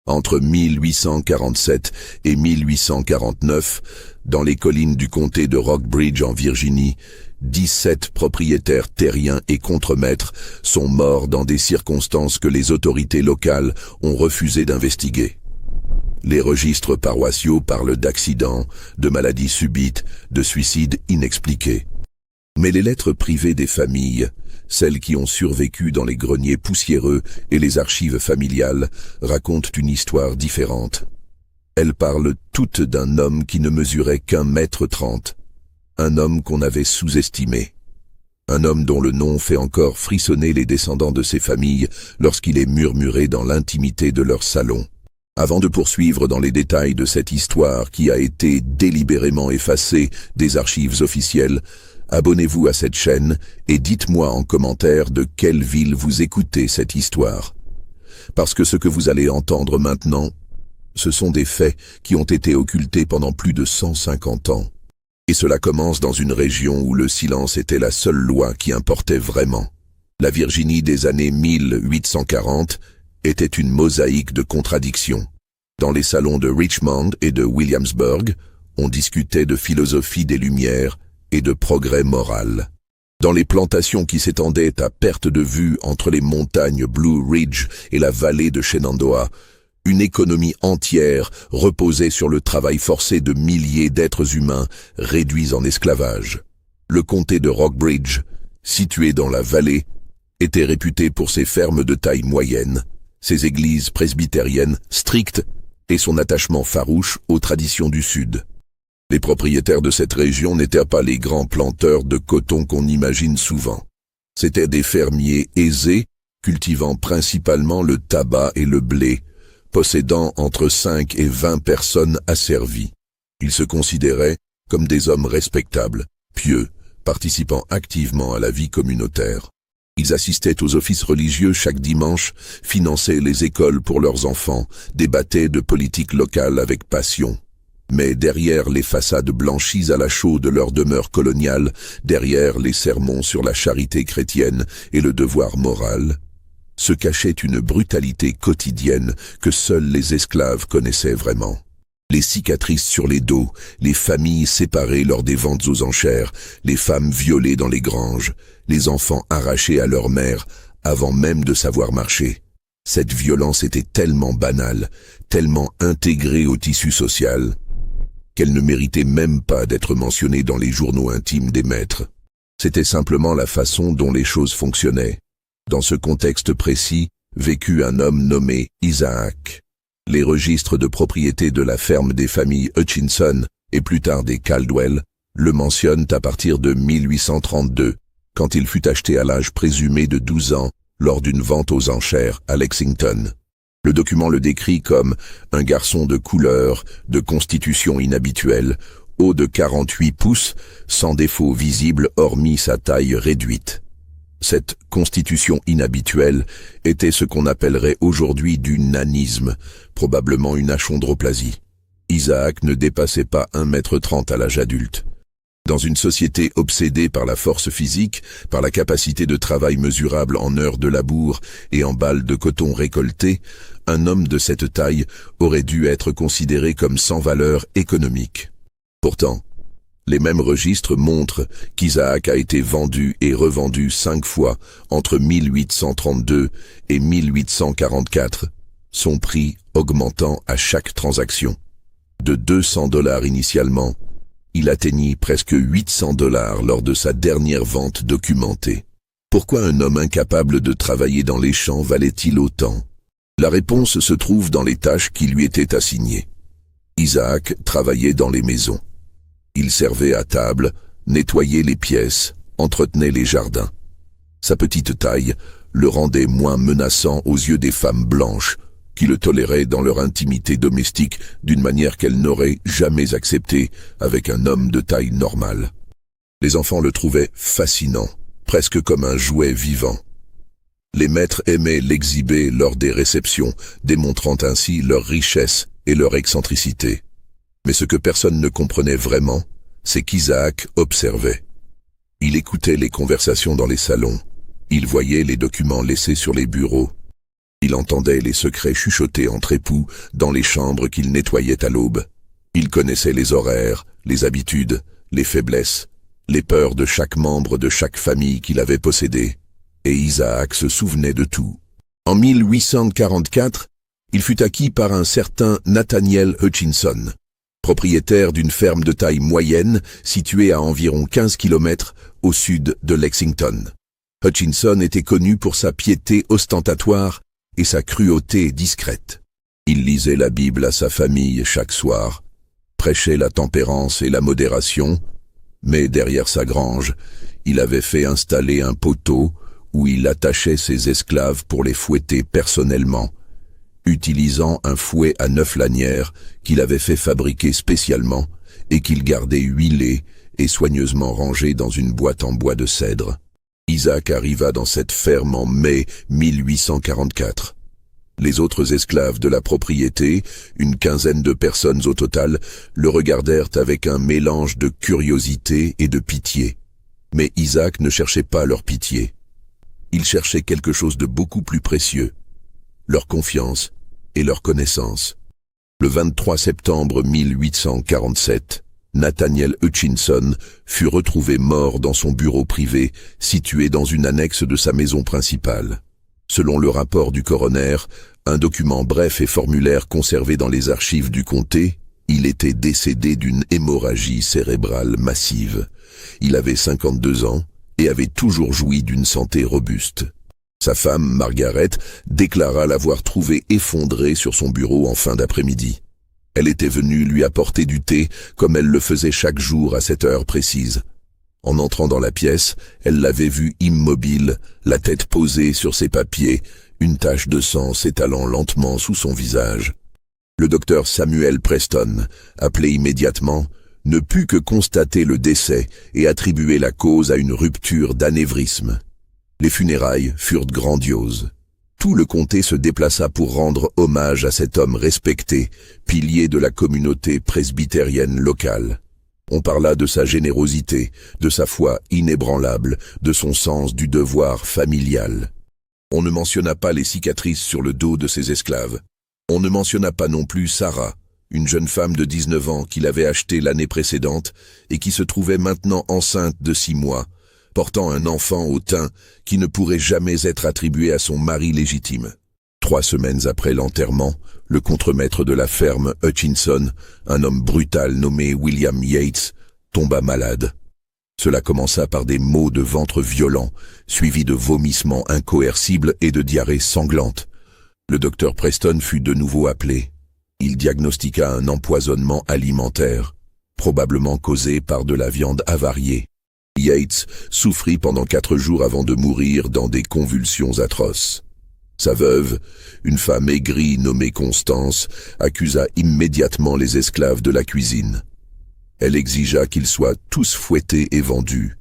Entre 1847 et 1849, dans les collines du comté de Rockbridge en Virginie, 17 propriétaires terriens et contremaîtres sont morts dans des circonstances que les autorités locales ont refusé d'investiguer. Les registres paroissiaux parlent d'accidents, de maladies subites, de suicides inexpliqués. Mais les lettres privées des familles, celles qui ont survécu dans les greniers poussiéreux et les archives familiales, racontent une histoire différente. Elles parlent toutes d'un homme qui ne mesurait qu'1,30 m, un homme qu'on avait sous-estimé. Un homme dont le nom fait encore frissonner les descendants de ses familles lorsqu'il est murmuré dans l'intimité de leur salon. Avant de poursuivre dans les détails de cette histoire qui a été délibérément effacée des archives officielles, abonnez-vous à cette chaîne et dites-moi en commentaire de quelle ville vous écoutez cette histoire. Parce que ce que vous allez entendre maintenant, ce sont des faits qui ont été occultés pendant plus de 150 ans. Et cela commence dans une région où le silence était la seule loi qui importait vraiment. La Virginie des années 1840 était une mosaïque de contradictions. Dans les salons de Richmond et de Williamsburg, on discutait de philosophie des Lumières et de progrès moral. Dans les plantations qui s'étendaient à perte de vue entre les montagnes Blue Ridge et la vallée de Shenandoah, une économie entière reposait sur le travail forcé de milliers d'êtres humains réduits en esclavage. Le comté de Rockbridge, situé dans la vallée, était réputé pour ses fermes de taille moyenne, ses églises presbytériennes strictes et son attachement farouche aux traditions du Sud. Les propriétaires de cette région n'étaient pas les grands planteurs de coton qu'on imagine souvent. C'étaient des fermiers aisés, cultivant principalement le tabac et le blé, possédant entre 5 et 20 personnes asservies. Ils se considéraient comme des hommes respectables, pieux, participant activement à la vie communautaire. Ils assistaient aux offices religieux chaque dimanche, finançaient les écoles pour leurs enfants, débattaient de politique locale avec passion. Mais derrière les façades blanchies à la chaux de leur demeure coloniale, derrière les sermons sur la charité chrétienne et le devoir moral, se cachait une brutalité quotidienne que seuls les esclaves connaissaient vraiment. Les cicatrices sur les dos, les familles séparées lors des ventes aux enchères, les femmes violées dans les granges, les enfants arrachés à leur mère avant même de savoir marcher. Cette violence était tellement banale, tellement intégrée au tissu social, qu'elle ne méritait même pas d'être mentionnée dans les journaux intimes des maîtres. C'était simplement la façon dont les choses fonctionnaient. Dans ce contexte précis, vécut un homme nommé Isaac. Les registres de propriété de la ferme des familles Hutchinson et plus tard des Caldwell le mentionnent à partir de 1832, quand il fut acheté à l'âge présumé de 12 ans lors d'une vente aux enchères à Lexington. Le document le décrit comme un garçon de couleur, de constitution inhabituelle, haut de 48 pouces, sans défaut visible hormis sa taille réduite. Cette constitution inhabituelle était ce qu'on appellerait aujourd'hui du nanisme, probablement une achondroplasie. Isaac ne dépassait pas 1,30 m à l'âge adulte. Dans une société obsédée par la force physique, par la capacité de travail mesurable en heures de labour et en balles de coton récoltées, un homme de cette taille aurait dû être considéré comme sans valeur économique. Pourtant, les mêmes registres montrent qu'Isaac a été vendu et revendu 5 fois entre 1832 et 1844, son prix augmentant à chaque transaction. De $200 initialement, il atteignit presque $800 lors de sa dernière vente documentée. Pourquoi un homme incapable de travailler dans les champs valait-il autant? La réponse se trouve dans les tâches qui lui étaient assignées. Isaac travaillait dans les maisons. Il servait à table, nettoyait les pièces, entretenait les jardins. Sa petite taille le rendait moins menaçant aux yeux des femmes blanches, qui le toléraient dans leur intimité domestique d'une manière qu'elles n'auraient jamais acceptée avec un homme de taille normale. Les enfants le trouvaient fascinant, presque comme un jouet vivant. Les maîtres aimaient l'exhiber lors des réceptions, démontrant ainsi leur richesse et leur excentricité. Mais ce que personne ne comprenait vraiment, c'est qu'Isaac observait. Il écoutait les conversations dans les salons, il voyait les documents laissés sur les bureaux. Il entendait les secrets chuchotés entre époux dans les chambres qu'il nettoyait à l'aube. Il connaissait les horaires, les habitudes, les faiblesses, les peurs de chaque membre de chaque famille qu'il avait possédée. Et Isaac se souvenait de tout. En 1844, il fut acquis par un certain Nathaniel Hutchinson, propriétaire d'une ferme de taille moyenne située à environ 15 km au sud de Lexington. Hutchinson était connu pour sa piété ostentatoire et sa cruauté discrète. Il lisait la Bible à sa famille chaque soir, prêchait la tempérance et la modération, mais derrière sa grange, il avait fait installer un poteau où il attachait ses esclaves pour les fouetter personnellement, utilisant un fouet à 9 lanières qu'il avait fait fabriquer spécialement et qu'il gardait huilé et soigneusement rangé dans une boîte en bois de cèdre. Isaac arriva dans cette ferme en mai 1844. Les autres esclaves de la propriété, une quinzaine de personnes au total, le regardèrent avec un mélange de curiosité et de pitié. Mais Isaac ne cherchait pas leur pitié. Il cherchait quelque chose de beaucoup plus précieux, leur confiance et leur connaissance. Le 23 septembre 1847, Nathaniel Hutchinson fut retrouvé mort dans son bureau privé, situé dans une annexe de sa maison principale. Selon le rapport du coroner, un document bref et formulaire conservé dans les archives du comté, il était décédé d'une hémorragie cérébrale massive. Il avait 52 ans et avait toujours joui d'une santé robuste. Sa femme, Margaret, déclara l'avoir trouvé effondré sur son bureau en fin d'après-midi. Elle était venue lui apporter du thé comme elle le faisait chaque jour à cette heure précise. En entrant dans la pièce, elle l'avait vu immobile, la tête posée sur ses papiers, une tache de sang s'étalant lentement sous son visage. Le docteur Samuel Preston, appelé immédiatement, ne put que constater le décès et attribuer la cause à une rupture d'anévrisme. Les funérailles furent grandioses. Tout le comté se déplaça pour rendre hommage à cet homme respecté, pilier de la communauté presbytérienne locale. On parla de sa générosité, de sa foi inébranlable, de son sens du devoir familial. On ne mentionna pas les cicatrices sur le dos de ses esclaves. On ne mentionna pas non plus Sarah, une jeune femme de 19 ans qu'il avait achetée l'année précédente et qui se trouvait maintenant enceinte de 6 mois, portant un enfant au teint qui ne pourrait jamais être attribué à son mari légitime. 3 semaines après l'enterrement, le contremaître de la ferme Hutchinson, un homme brutal nommé William Yates, tomba malade. Cela commença par des maux de ventre violents, suivis de vomissements incoercibles et de diarrhées sanglantes. Le docteur Preston fut de nouveau appelé. Il diagnostiqua un empoisonnement alimentaire, probablement causé par de la viande avariée. Yates souffrit pendant 4 jours avant de mourir dans des convulsions atroces. Sa veuve, une femme aigrie nommée Constance, accusa immédiatement les esclaves de la cuisine. Elle exigea qu'ils soient tous fouettés et vendus.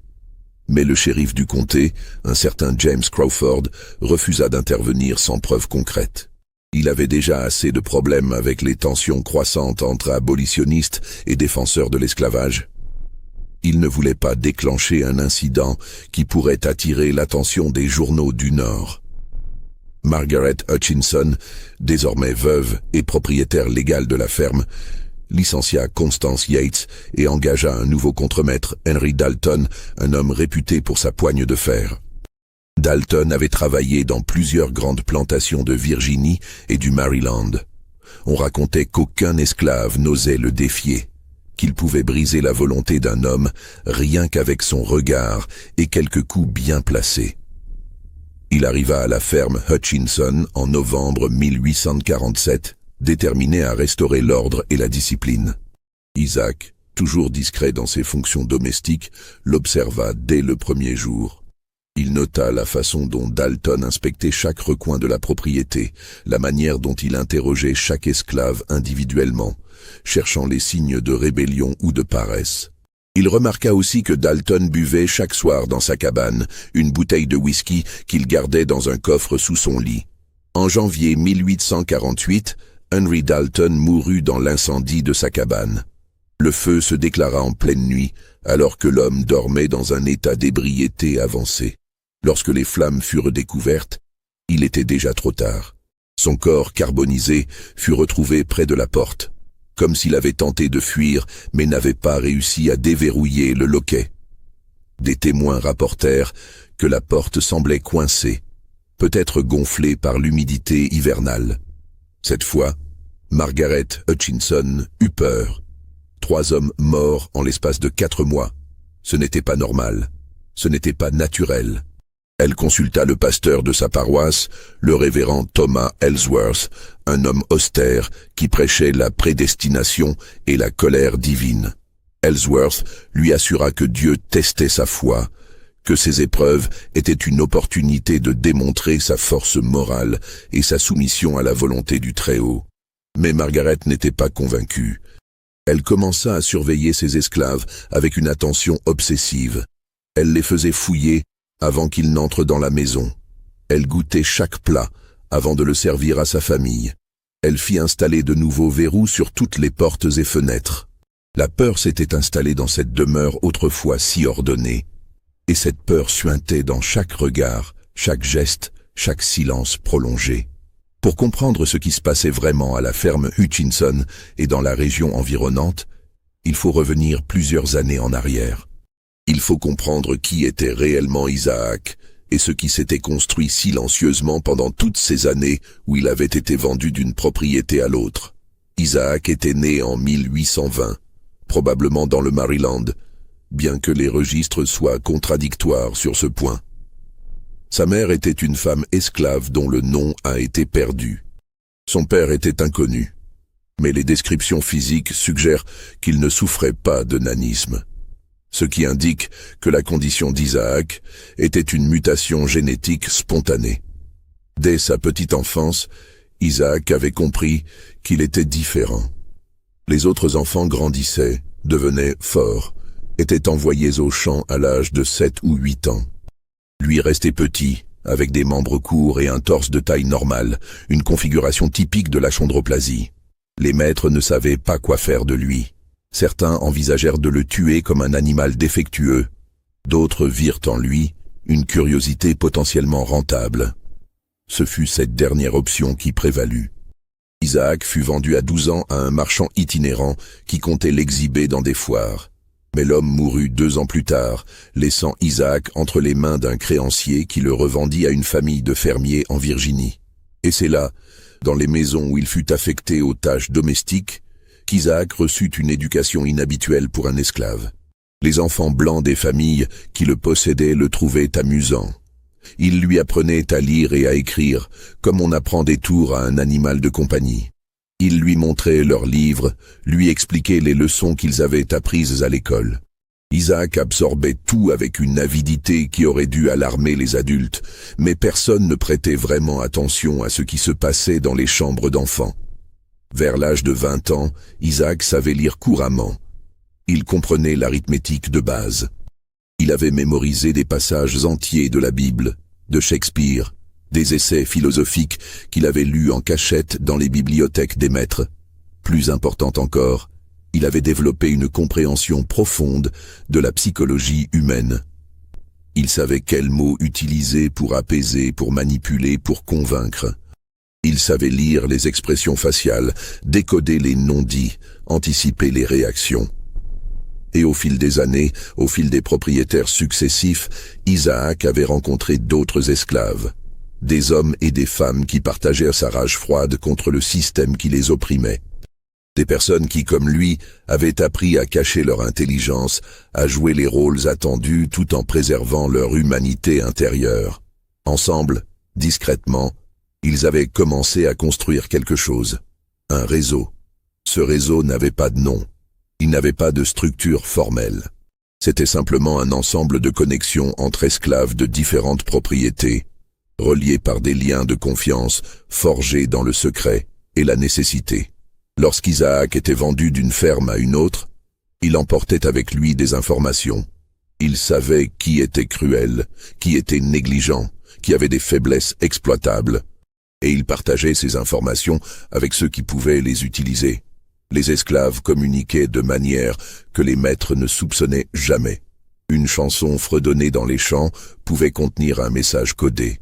Mais le shérif du comté, un certain James Crawford, refusa d'intervenir sans preuve concrète. Il avait déjà assez de problèmes avec les tensions croissantes entre abolitionnistes et défenseurs de l'esclavage. Il ne voulait pas déclencher un incident qui pourrait attirer l'attention des journaux du Nord. Margaret Hutchinson, désormais veuve et propriétaire légale de la ferme, licencia Constance Yates et engagea un nouveau contremaître, Henry Dalton, un homme réputé pour sa poigne de fer. Dalton avait travaillé dans plusieurs grandes plantations de Virginie et du Maryland. On racontait qu'aucun esclave n'osait le défier, qu'il pouvait briser la volonté d'un homme rien qu'avec son regard et quelques coups bien placés. Il arriva à la ferme Hutchinson en novembre 1847, déterminé à restaurer l'ordre et la discipline. Isaac, toujours discret dans ses fonctions domestiques, l'observa dès le premier jour. Il nota la façon dont Dalton inspectait chaque recoin de la propriété, la manière dont il interrogeait chaque esclave individuellement, cherchant les signes de rébellion ou de paresse. Il remarqua aussi que Dalton buvait chaque soir dans sa cabane une bouteille de whisky qu'il gardait dans un coffre sous son lit. En janvier 1848, Henry Dalton mourut dans l'incendie de sa cabane. Le feu se déclara en pleine nuit, alors que l'homme dormait dans un état d'ébriété avancé. Lorsque les flammes furent découvertes, il était déjà trop tard. Son corps carbonisé fut retrouvé près de la porte, comme s'il avait tenté de fuir mais n'avait pas réussi à déverrouiller le loquet. Des témoins rapportèrent que la porte semblait coincée, peut-être gonflée par l'humidité hivernale. Cette fois, Margaret Hutchinson eut peur. 3 hommes morts en l'espace de 4 mois. Ce n'était pas normal. Ce n'était pas naturel. Elle consulta le pasteur de sa paroisse, le révérend Thomas Ellsworth, un homme austère qui prêchait la prédestination et la colère divine. Ellsworth lui assura que Dieu testait sa foi, que ces épreuves étaient une opportunité de démontrer sa force morale et sa soumission à la volonté du Très-Haut. Mais Margaret n'était pas convaincue. Elle commença à surveiller ses esclaves avec une attention obsessive. Elle les faisait fouiller avant qu'ils n'entrent dans la maison. Elle goûtait chaque plat avant de le servir à sa famille. Elle fit installer de nouveaux verrous sur toutes les portes et fenêtres. La peur s'était installée dans cette demeure autrefois si ordonnée, et cette peur suintait dans chaque regard, chaque geste, chaque silence prolongé. Pour comprendre ce qui se passait vraiment à la ferme Hutchinson et dans la région environnante, il faut revenir plusieurs années en arrière. Il faut comprendre qui était réellement Isaac et ce qui s'était construit silencieusement pendant toutes ces années où il avait été vendu d'une propriété à l'autre. Isaac était né en 1820, probablement dans le Maryland, bien que les registres soient contradictoires sur ce point. Sa mère était une femme esclave dont le nom a été perdu. Son père était inconnu, mais les descriptions physiques suggèrent qu'il ne souffrait pas de nanisme, ce qui indique que la condition d'Isaac était une mutation génétique spontanée. Dès sa petite enfance, Isaac avait compris qu'il était différent. Les autres enfants grandissaient, devenaient forts, étaient envoyés au champ à l'âge de 7 ou 8 ans. Lui restait petit, avec des membres courts et un torse de taille normale, une configuration typique de l'achondroplasie. Les maîtres ne savaient pas quoi faire de lui. Certains envisagèrent de le tuer comme un animal défectueux. D'autres virent en lui une curiosité potentiellement rentable. Ce fut cette dernière option qui prévalut. Isaac fut vendu à 12 ans à un marchand itinérant qui comptait l'exhiber dans des foires. Mais l'homme mourut 2 ans plus tard, laissant Isaac entre les mains d'un créancier qui le revendit à une famille de fermiers en Virginie. Et c'est là, dans les maisons où il fut affecté aux tâches domestiques, qu'Isaac reçut une éducation inhabituelle pour un esclave. Les enfants blancs des familles qui le possédaient le trouvaient amusant. Ils lui apprenaient à lire et à écrire, comme on apprend des tours à un animal de compagnie. Ils lui montraient leurs livres, lui expliquaient les leçons qu'ils avaient apprises à l'école. Isaac absorbait tout avec une avidité qui aurait dû alarmer les adultes, mais personne ne prêtait vraiment attention à ce qui se passait dans les chambres d'enfants. Vers l'âge de 20 ans, Isaac savait lire couramment. Il comprenait l'arithmétique de base. Il avait mémorisé des passages entiers de la Bible, de Shakespeare, des essais philosophiques qu'il avait lus en cachette dans les bibliothèques des maîtres. Plus important encore, il avait développé une compréhension profonde de la psychologie humaine. Il savait quels mots utiliser pour apaiser, pour manipuler, pour convaincre. Il savait lire les expressions faciales, décoder les non-dits, anticiper les réactions. Et au fil des années, au fil des propriétaires successifs, Isaac avait rencontré d'autres esclaves. Des hommes et des femmes qui partagèrent sa rage froide contre le système qui les opprimait. Des personnes qui, comme lui, avaient appris à cacher leur intelligence, à jouer les rôles attendus tout en préservant leur humanité intérieure. Ensemble, discrètement, ils avaient commencé à construire quelque chose. Un réseau. Ce réseau n'avait pas de nom. Il n'avait pas de structure formelle. C'était simplement un ensemble de connexions entre esclaves de différentes propriétés, reliés par des liens de confiance forgés dans le secret et la nécessité. Lorsqu'Isaac était vendu d'une ferme à une autre, il emportait avec lui des informations. Il savait qui était cruel, qui était négligent, qui avait des faiblesses exploitables, et il partageait ces informations avec ceux qui pouvaient les utiliser. Les esclaves communiquaient de manière que les maîtres ne soupçonnaient jamais. Une chanson fredonnée dans les champs pouvait contenir un message codé.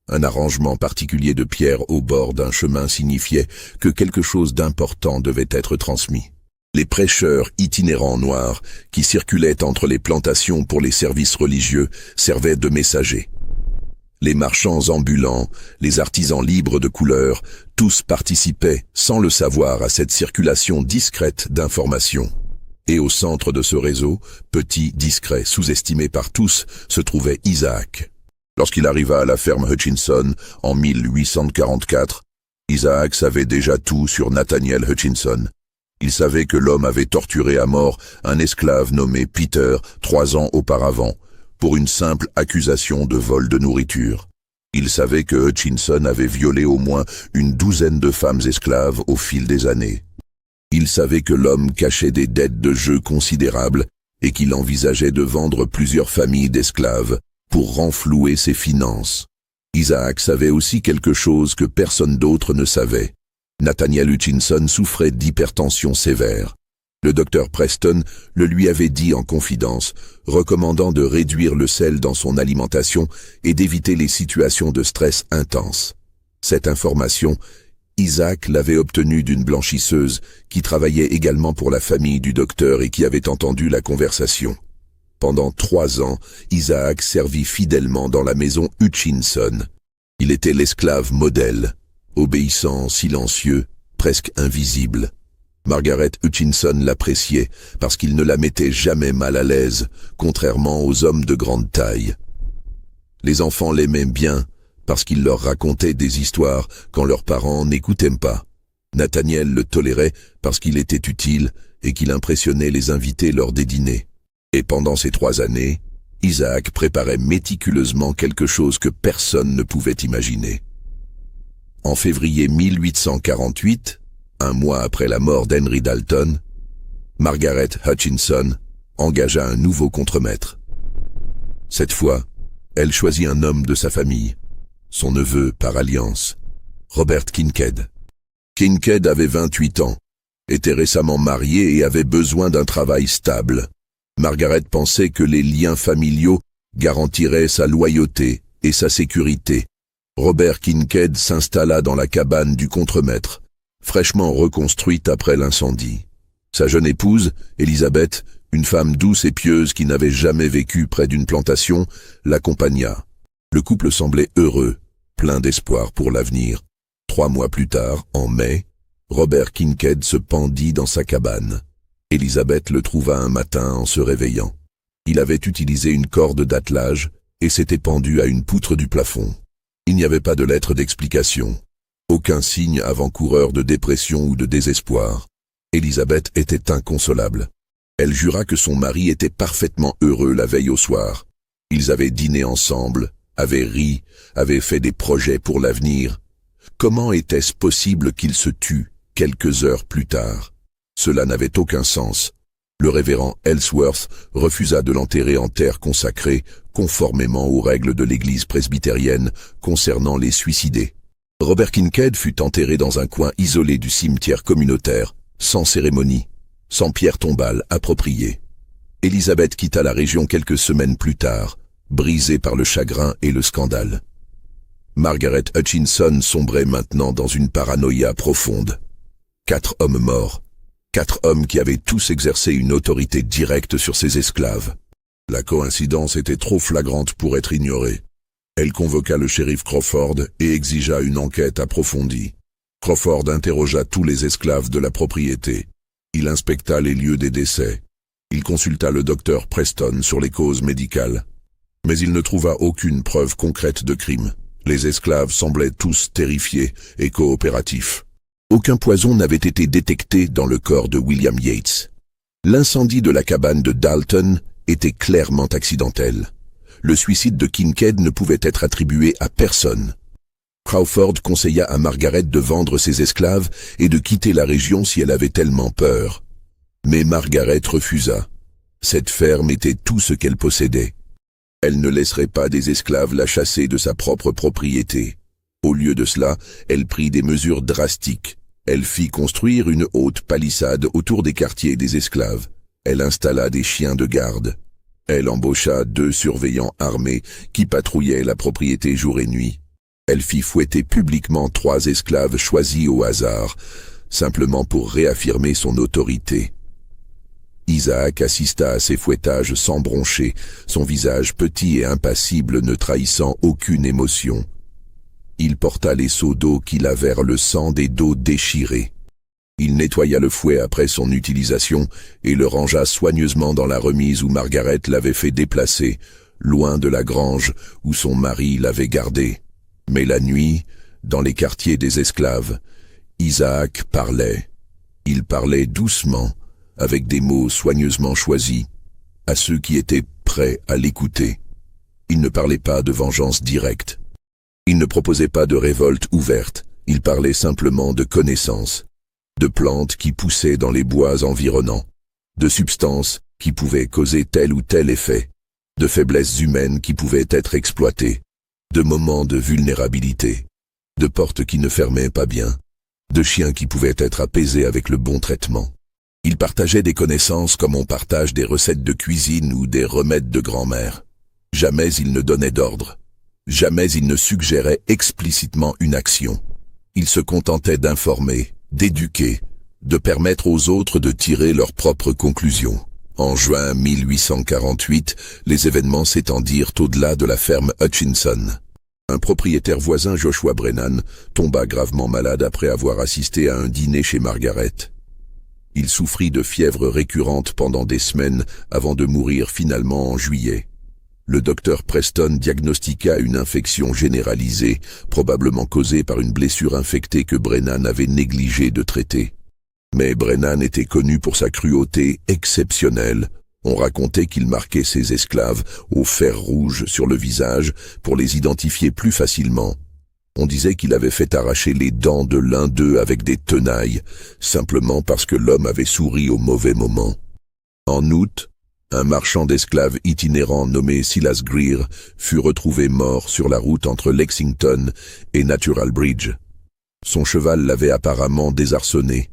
Un arrangement particulier de pierre au bord d'un chemin signifiait que quelque chose d'important devait être transmis. Les prêcheurs itinérants noirs qui circulaient entre les plantations pour les services religieux servaient de messagers. Les marchands ambulants, les artisans libres de couleur, tous participaient, sans le savoir, à cette circulation discrète d'informations. Et au centre de ce réseau, petit, discret, sous-estimé par tous, se trouvait Isaac. Lorsqu'il arriva à la ferme Hutchinson en 1844, Isaac savait déjà tout sur Nathaniel Hutchinson. Il savait que l'homme avait torturé à mort un esclave nommé Peter 3 ans auparavant, pour une simple accusation de vol de nourriture. Il savait que Hutchinson avait violé au moins une douzaine de femmes esclaves au fil des années. Il savait que l'homme cachait des dettes de jeu considérables et qu'il envisageait de vendre plusieurs familles d'esclaves pour renflouer ses finances. Isaac savait aussi quelque chose que personne d'autre ne savait. Nathaniel Hutchinson souffrait d'hypertension sévère. Le docteur Preston le lui avait dit en confidence, recommandant de réduire le sel dans son alimentation et d'éviter les situations de stress intense. Cette information, Isaac l'avait obtenue d'une blanchisseuse qui travaillait également pour la famille du docteur et qui avait entendu la conversation. Pendant 3 ans, Isaac servit fidèlement dans la maison Hutchinson. Il était l'esclave modèle, obéissant, silencieux, presque invisible. Margaret Hutchinson l'appréciait parce qu'il ne la mettait jamais mal à l'aise, contrairement aux hommes de grande taille. Les enfants l'aimaient bien parce qu'il leur racontait des histoires quand leurs parents n'écoutaient pas. Nathaniel le tolérait parce qu'il était utile et qu'il impressionnait les invités lors des dîners. Et pendant ces 3 années, Isaac préparait méticuleusement quelque chose que personne ne pouvait imaginer. En février 1848, un mois après la mort d'Henry Dalton, Margaret Hutchinson engagea un nouveau contremaître. Cette fois, elle choisit un homme de sa famille, son neveu par alliance, Robert Kincaid. Kincaid avait 28 ans, était récemment marié et avait besoin d'un travail stable. Margaret pensait que les liens familiaux garantiraient sa loyauté et sa sécurité. Robert Kincaid s'installa dans la cabane du contremaître, fraîchement reconstruite après l'incendie. Sa jeune épouse, Elizabeth, une femme douce et pieuse qui n'avait jamais vécu près d'une plantation, l'accompagna. Le couple semblait heureux, plein d'espoir pour l'avenir. 3 mois plus tard, en mai, Robert Kincaid se pendit dans sa cabane. Elizabeth le trouva un matin en se réveillant. Il avait utilisé une corde d'attelage et s'était pendu à une poutre du plafond. Il n'y avait pas de lettre d'explication. Aucun signe avant-coureur de dépression ou de désespoir. Elizabeth était inconsolable. Elle jura que son mari était parfaitement heureux la veille au soir. Ils avaient dîné ensemble, avaient ri, avaient fait des projets pour l'avenir. Comment était-ce possible qu'il se tue quelques heures plus tard? Cela n'avait aucun sens. Le révérend Ellsworth refusa de l'enterrer en terre consacrée, conformément aux règles de l'église presbytérienne concernant les suicidés. Robert Kincaid fut enterré dans un coin isolé du cimetière communautaire, sans cérémonie, sans pierre tombale appropriée. Elizabeth quitta la région quelques semaines plus tard, brisée par le chagrin et le scandale. Margaret Hutchinson sombrait maintenant dans une paranoïa profonde. 4 hommes morts. 4 hommes qui avaient tous exercé une autorité directe sur ses esclaves. La coïncidence était trop flagrante pour être ignorée. Elle convoqua le shérif Crawford et exigea une enquête approfondie. Crawford interrogea tous les esclaves de la propriété. Il inspecta les lieux des décès. Il consulta le docteur Preston sur les causes médicales. Mais il ne trouva aucune preuve concrète de crime. Les esclaves semblaient tous terrifiés et coopératifs. Aucun poison n'avait été détecté dans le corps de William Yates. L'incendie de la cabane de Dalton était clairement accidentel. Le suicide de Kincaid ne pouvait être attribué à personne. Crawford conseilla à Margaret de vendre ses esclaves et de quitter la région si elle avait tellement peur. Mais Margaret refusa. Cette ferme était tout ce qu'elle possédait. Elle ne laisserait pas des esclaves la chasser de sa propre propriété. Au lieu de cela, elle prit des mesures drastiques. Elle fit construire une haute palissade autour des quartiers des esclaves. Elle installa des chiens de garde. Elle embaucha 2 surveillants armés qui patrouillaient la propriété jour et nuit. Elle fit fouetter publiquement 3 esclaves choisis au hasard, simplement pour réaffirmer son autorité. Isaac assista à ces fouettages sans broncher, son visage petit et impassible ne trahissant aucune émotion. Il porta les seaux d'eau qui lavèrent le sang des dos déchirés. Il nettoya le fouet après son utilisation et le rangea soigneusement dans la remise où Margaret l'avait fait déplacer, loin de la grange où son mari l'avait gardé. Mais la nuit, dans les quartiers des esclaves, Isaac parlait. Il parlait doucement, avec des mots soigneusement choisis, à ceux qui étaient prêts à l'écouter. Il ne parlait pas de vengeance directe. Il ne proposait pas de révolte ouverte. Il parlait simplement de connaissances, de plantes qui poussaient dans les bois environnants, de substances qui pouvaient causer tel ou tel effet, de faiblesses humaines qui pouvaient être exploitées, de moments de vulnérabilité, de portes qui ne fermaient pas bien, de chiens qui pouvaient être apaisés avec le bon traitement. Il partageait des connaissances comme on partage des recettes de cuisine ou des remèdes de grand-mère. Jamais il ne donnait d'ordre. Jamais il ne suggérait explicitement une action. Il se contentait d'informer, d'éduquer, de permettre aux autres de tirer leurs propres conclusions. En juin 1848, les événements s'étendirent au-delà de la ferme Hutchinson. Un propriétaire voisin, Joshua Brennan, tomba gravement malade après avoir assisté à un dîner chez Margaret. Il souffrit de fièvre récurrente pendant des semaines avant de mourir finalement en juillet. Le docteur Preston diagnostiqua une infection généralisée, probablement causée par une blessure infectée que Brennan avait négligé de traiter. Mais Brennan était connu pour sa cruauté exceptionnelle. On racontait qu'il marquait ses esclaves au fer rouge sur le visage pour les identifier plus facilement. On disait qu'il avait fait arracher les dents de l'un d'eux avec des tenailles, simplement parce que l'homme avait souri au mauvais moment. En août, un marchand d'esclaves itinérant nommé Silas Greer fut retrouvé mort sur la route entre Lexington et Natural Bridge. Son cheval l'avait apparemment désarçonné,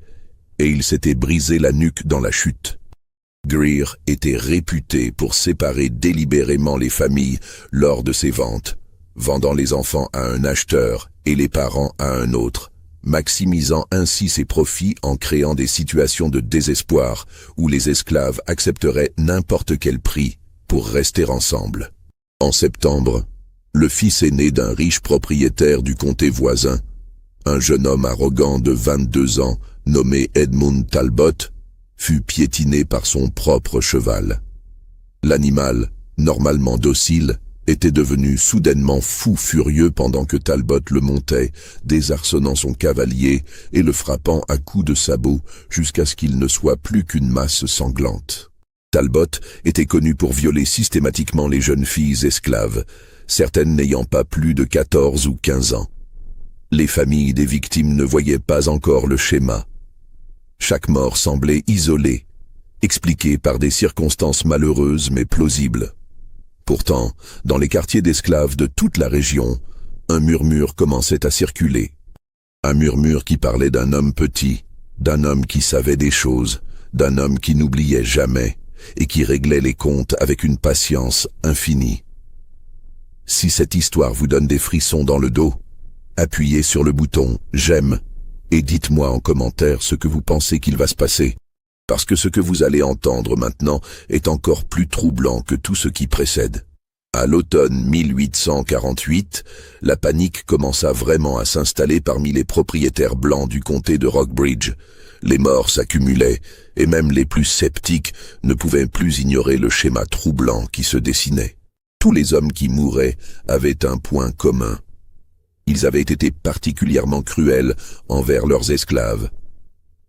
et il s'était brisé la nuque dans la chute. Greer était réputé pour séparer délibérément les familles lors de ses ventes, vendant les enfants à un acheteur et les parents à un autre, maximisant ainsi ses profits en créant des situations de désespoir où les esclaves accepteraient n'importe quel prix pour rester ensemble. En septembre, le fils aîné d'un riche propriétaire du comté voisin, un jeune homme arrogant de 22 ans nommé Edmund Talbot, fut piétiné par son propre cheval. L'animal, normalement docile, était devenu soudainement fou furieux pendant que Talbot le montait, désarçonnant son cavalier et le frappant à coups de sabot jusqu'à ce qu'il ne soit plus qu'une masse sanglante. Talbot était connu pour violer systématiquement les jeunes filles esclaves, certaines n'ayant pas plus de 14 ou 15 ans. Les familles des victimes ne voyaient pas encore le schéma. Chaque mort semblait isolée, expliquée par des circonstances malheureuses mais plausibles. Pourtant, dans les quartiers d'esclaves de toute la région, un murmure commençait à circuler. Un murmure qui parlait d'un homme petit, d'un homme qui savait des choses, d'un homme qui n'oubliait jamais et qui réglait les comptes avec une patience infinie. Si cette histoire vous donne des frissons dans le dos, appuyez sur le bouton « J'aime » et dites-moi en commentaire ce que vous pensez qu'il va se passer. Parce que ce que vous allez entendre maintenant est encore plus troublant que tout ce qui précède. À l'automne 1848, la panique commença vraiment à s'installer parmi les propriétaires blancs du comté de Rockbridge. Les morts s'accumulaient, et même les plus sceptiques ne pouvaient plus ignorer le schéma troublant qui se dessinait. Tous les hommes qui mouraient avaient un point commun. Ils avaient été particulièrement cruels envers leurs esclaves.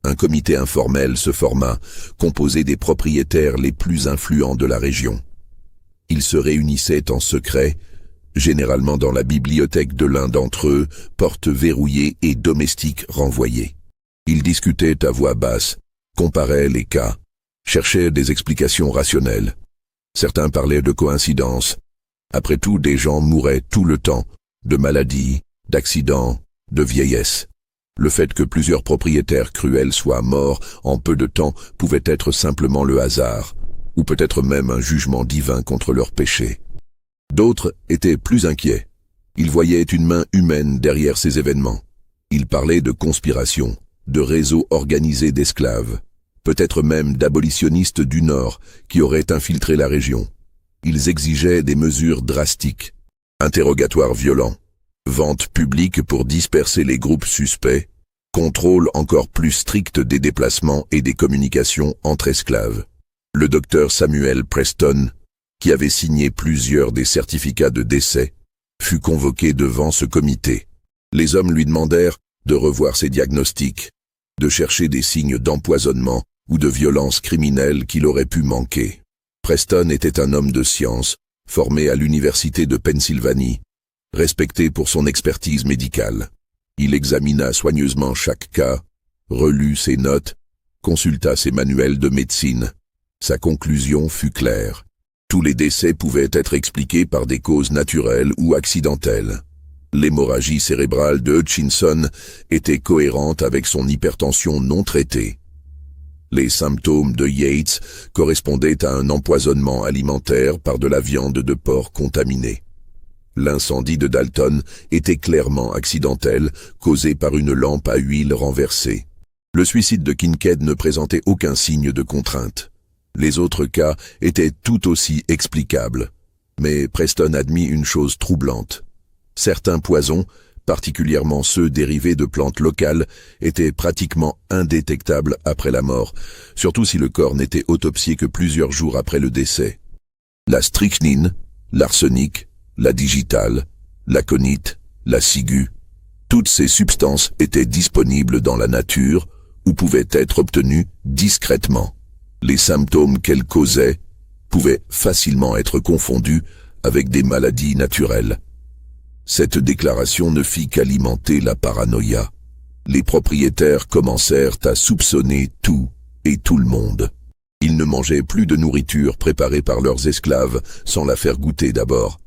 Un comité informel se forma, composé des propriétaires les plus influents de la région. Ils se réunissaient en secret, généralement dans la bibliothèque de l'un d'entre eux, porte verrouillée et domestiques renvoyés. Ils discutaient à voix basse, comparaient les cas, cherchaient des explications rationnelles. Certains parlaient de coïncidences. Après tout, des gens mouraient tout le temps, de maladies, d'accidents, de vieillesse. Le fait que plusieurs propriétaires cruels soient morts en peu de temps pouvait être simplement le hasard, ou peut-être même un jugement divin contre leurs péchés. D'autres étaient plus inquiets. Il voyait une main humaine derrière ces événements. Il parlait de conspiration, de réseaux organisés d'esclaves, peut-être même d'abolitionnistes du Nord qui auraient infiltré la région. Ils exigeaient des mesures drastiques, interrogatoires violents, vente publique pour disperser les groupes suspects, contrôle encore plus strict des déplacements et des communications entre esclaves. Le docteur Samuel Preston, qui avait signé plusieurs des certificats de décès, fut convoqué devant ce comité. Les hommes lui demandèrent de revoir ses diagnostics, de chercher des signes d'empoisonnement ou de violence criminelle qu'il aurait pu manquer. Preston était un homme de science, formé à l'université de Pennsylvanie, respecté pour son expertise médicale. Il examina soigneusement chaque cas, relut ses notes, consulta ses manuels de médecine. Sa conclusion fut claire. Tous les décès pouvaient être expliqués par des causes naturelles ou accidentelles. L'hémorragie cérébrale de Hutchinson était cohérente avec son hypertension non traitée. Les symptômes de Yates correspondaient à un empoisonnement alimentaire par de la viande de porc contaminée. L'incendie de Dalton était clairement accidentel, causé par une lampe à huile renversée. Le suicide de Kincaid ne présentait aucun signe de contrainte. Les autres cas étaient tout aussi explicables. Mais Preston admit une chose troublante. Certains poisons, particulièrement ceux dérivés de plantes locales, étaient pratiquement indétectables après la mort, surtout si le corps n'était autopsié que plusieurs jours après le décès. La strychnine, l'arsenic, la digitale, l'aconite, la ciguë, toutes ces substances étaient disponibles dans la nature ou pouvaient être obtenues discrètement. Les symptômes qu'elles causaient pouvaient facilement être confondus avec des maladies naturelles. Cette déclaration ne fit qu'alimenter la paranoïa. Les propriétaires commencèrent à soupçonner tout et tout le monde. Ils ne mangeaient plus de nourriture préparée par leurs esclaves sans la faire goûter d'abord.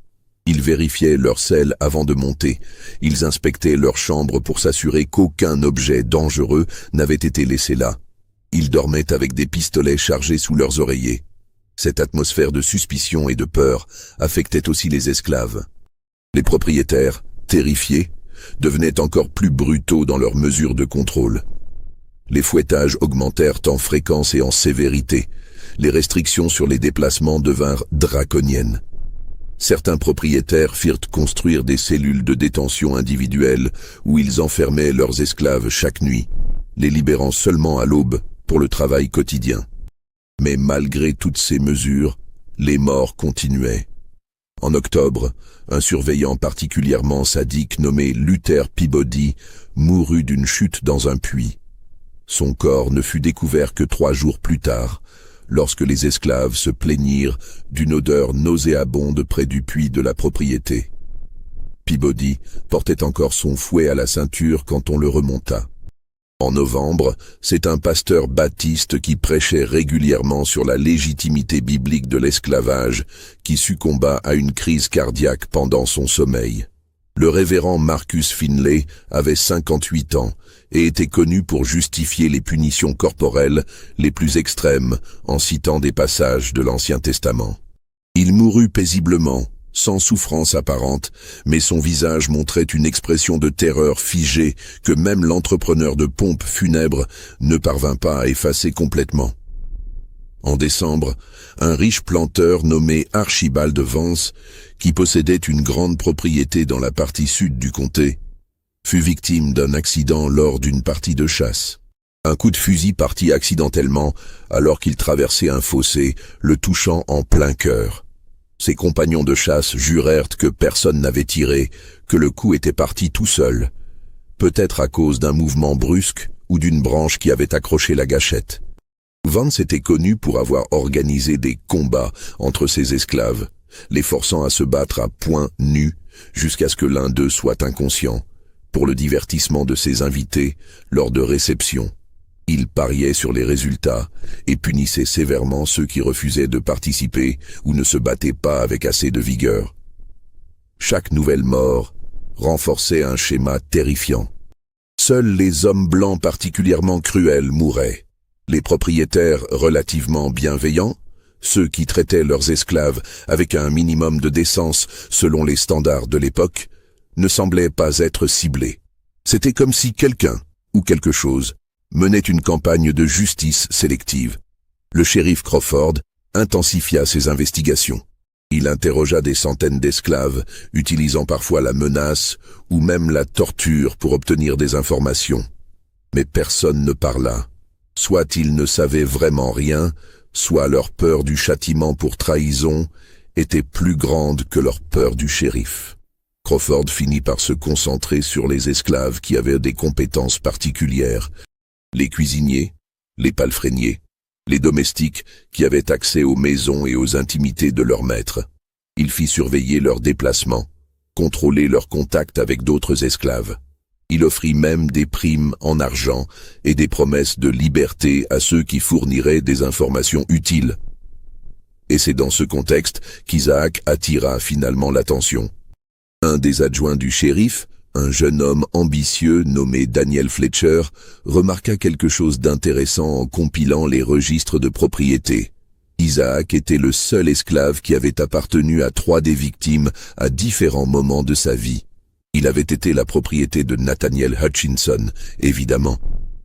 Ils vérifiaient leur sel avant de monter. Ils inspectaient leurs chambres pour s'assurer qu'aucun objet dangereux n'avait été laissé là. Ils dormaient avec des pistolets chargés sous leurs oreillers. Cette atmosphère de suspicion et de peur affectait aussi les esclaves. Les propriétaires, terrifiés, devenaient encore plus brutaux dans leurs mesures de contrôle. Les fouettages augmentèrent en fréquence et en sévérité. Les restrictions sur les déplacements devinrent draconiennes. Certains propriétaires firent construire des cellules de détention individuelles où ils enfermaient leurs esclaves chaque nuit, les libérant seulement à l'aube pour le travail quotidien. Mais malgré toutes ces mesures, les morts continuaient. En octobre, un surveillant particulièrement sadique nommé Luther Peabody mourut d'une chute dans un puits. Son corps ne fut découvert que 3 jours plus tard, lorsque les esclaves se plaignirent d'une odeur nauséabonde près du puits de la propriété. Peabody portait encore son fouet à la ceinture quand on le remonta. En novembre, c'est un pasteur baptiste qui prêchait régulièrement sur la légitimité biblique de l'esclavage qui succomba à une crise cardiaque pendant son sommeil. Le révérend Marcus Finlay avait 58 ans et était connu pour justifier les punitions corporelles les plus extrêmes en citant des passages de l'Ancien Testament. Il mourut paisiblement, sans souffrance apparente, mais son visage montrait une expression de terreur figée que même l'entrepreneur de pompes funèbres ne parvint pas à effacer complètement. En décembre, un riche planteur nommé Archibald Vance, qui possédait une grande propriété dans la partie sud du comté, fut victime d'un accident lors d'une partie de chasse. Un coup de fusil partit accidentellement alors qu'il traversait un fossé, le touchant en plein cœur. Ses compagnons de chasse jurèrent que personne n'avait tiré, que le coup était parti tout seul, peut-être à cause d'un mouvement brusque ou d'une branche qui avait accroché la gâchette. Vance était connu pour avoir organisé des combats entre ses esclaves, les forçant à se battre à poings nus jusqu'à ce que l'un d'eux soit inconscient, pour le divertissement de ses invités lors de réceptions. Il pariait sur les résultats et punissait sévèrement ceux qui refusaient de participer ou ne se battaient pas avec assez de vigueur. Chaque nouvelle mort renforçait un schéma terrifiant. Seuls les hommes blancs particulièrement cruels mouraient. Les propriétaires relativement bienveillants, ceux qui traitaient leurs esclaves avec un minimum de décence selon les standards de l'époque, ne semblait pas être ciblé. C'était comme si quelqu'un, ou quelque chose, menait une campagne de justice sélective. Le shérif Crawford intensifia ses investigations. Il interrogea des centaines d'esclaves, utilisant parfois la menace ou même la torture pour obtenir des informations. Mais personne ne parla. Soit ils ne savaient vraiment rien, soit leur peur du châtiment pour trahison était plus grande que leur peur du shérif. Crawford finit par se concentrer sur les esclaves qui avaient des compétences particulières, les cuisiniers, les palefreniers, les domestiques qui avaient accès aux maisons et aux intimités de leurs maîtres. Il fit surveiller leurs déplacements, contrôler leurs contacts avec d'autres esclaves. Il offrit même des primes en argent et des promesses de liberté à ceux qui fourniraient des informations utiles. Et c'est dans ce contexte qu'Isaac attira finalement l'attention. Un des adjoints du shérif, un jeune homme ambitieux nommé Daniel Fletcher, remarqua quelque chose d'intéressant en compilant les registres de propriété. Isaac était le seul esclave qui avait appartenu à 3 des victimes à différents moments de sa vie. Il avait été la propriété de Nathaniel Hutchinson, évidemment,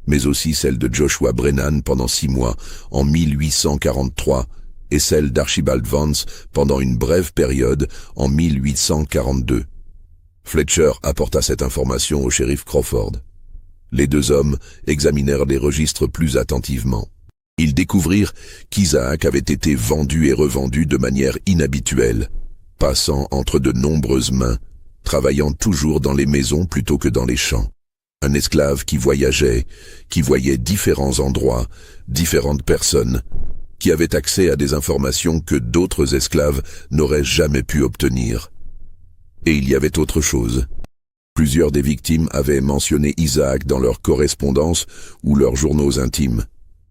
mais aussi celle de Joshua Brennan pendant 6 mois, en 1843, et celle d'Archibald Vance pendant une brève période, en 1842. Fletcher apporta cette information au shérif Crawford. Les 2 hommes examinèrent les registres plus attentivement. Ils découvrirent qu'Isaac avait été vendu et revendu de manière inhabituelle, passant entre de nombreuses mains, travaillant toujours dans les maisons plutôt que dans les champs. Un esclave qui voyageait, qui voyait différents endroits, différentes personnes, qui avait accès à des informations que d'autres esclaves n'auraient jamais pu obtenir. Et il y avait autre chose. Plusieurs des victimes avaient mentionné Isaac dans leurs correspondances ou leurs journaux intimes.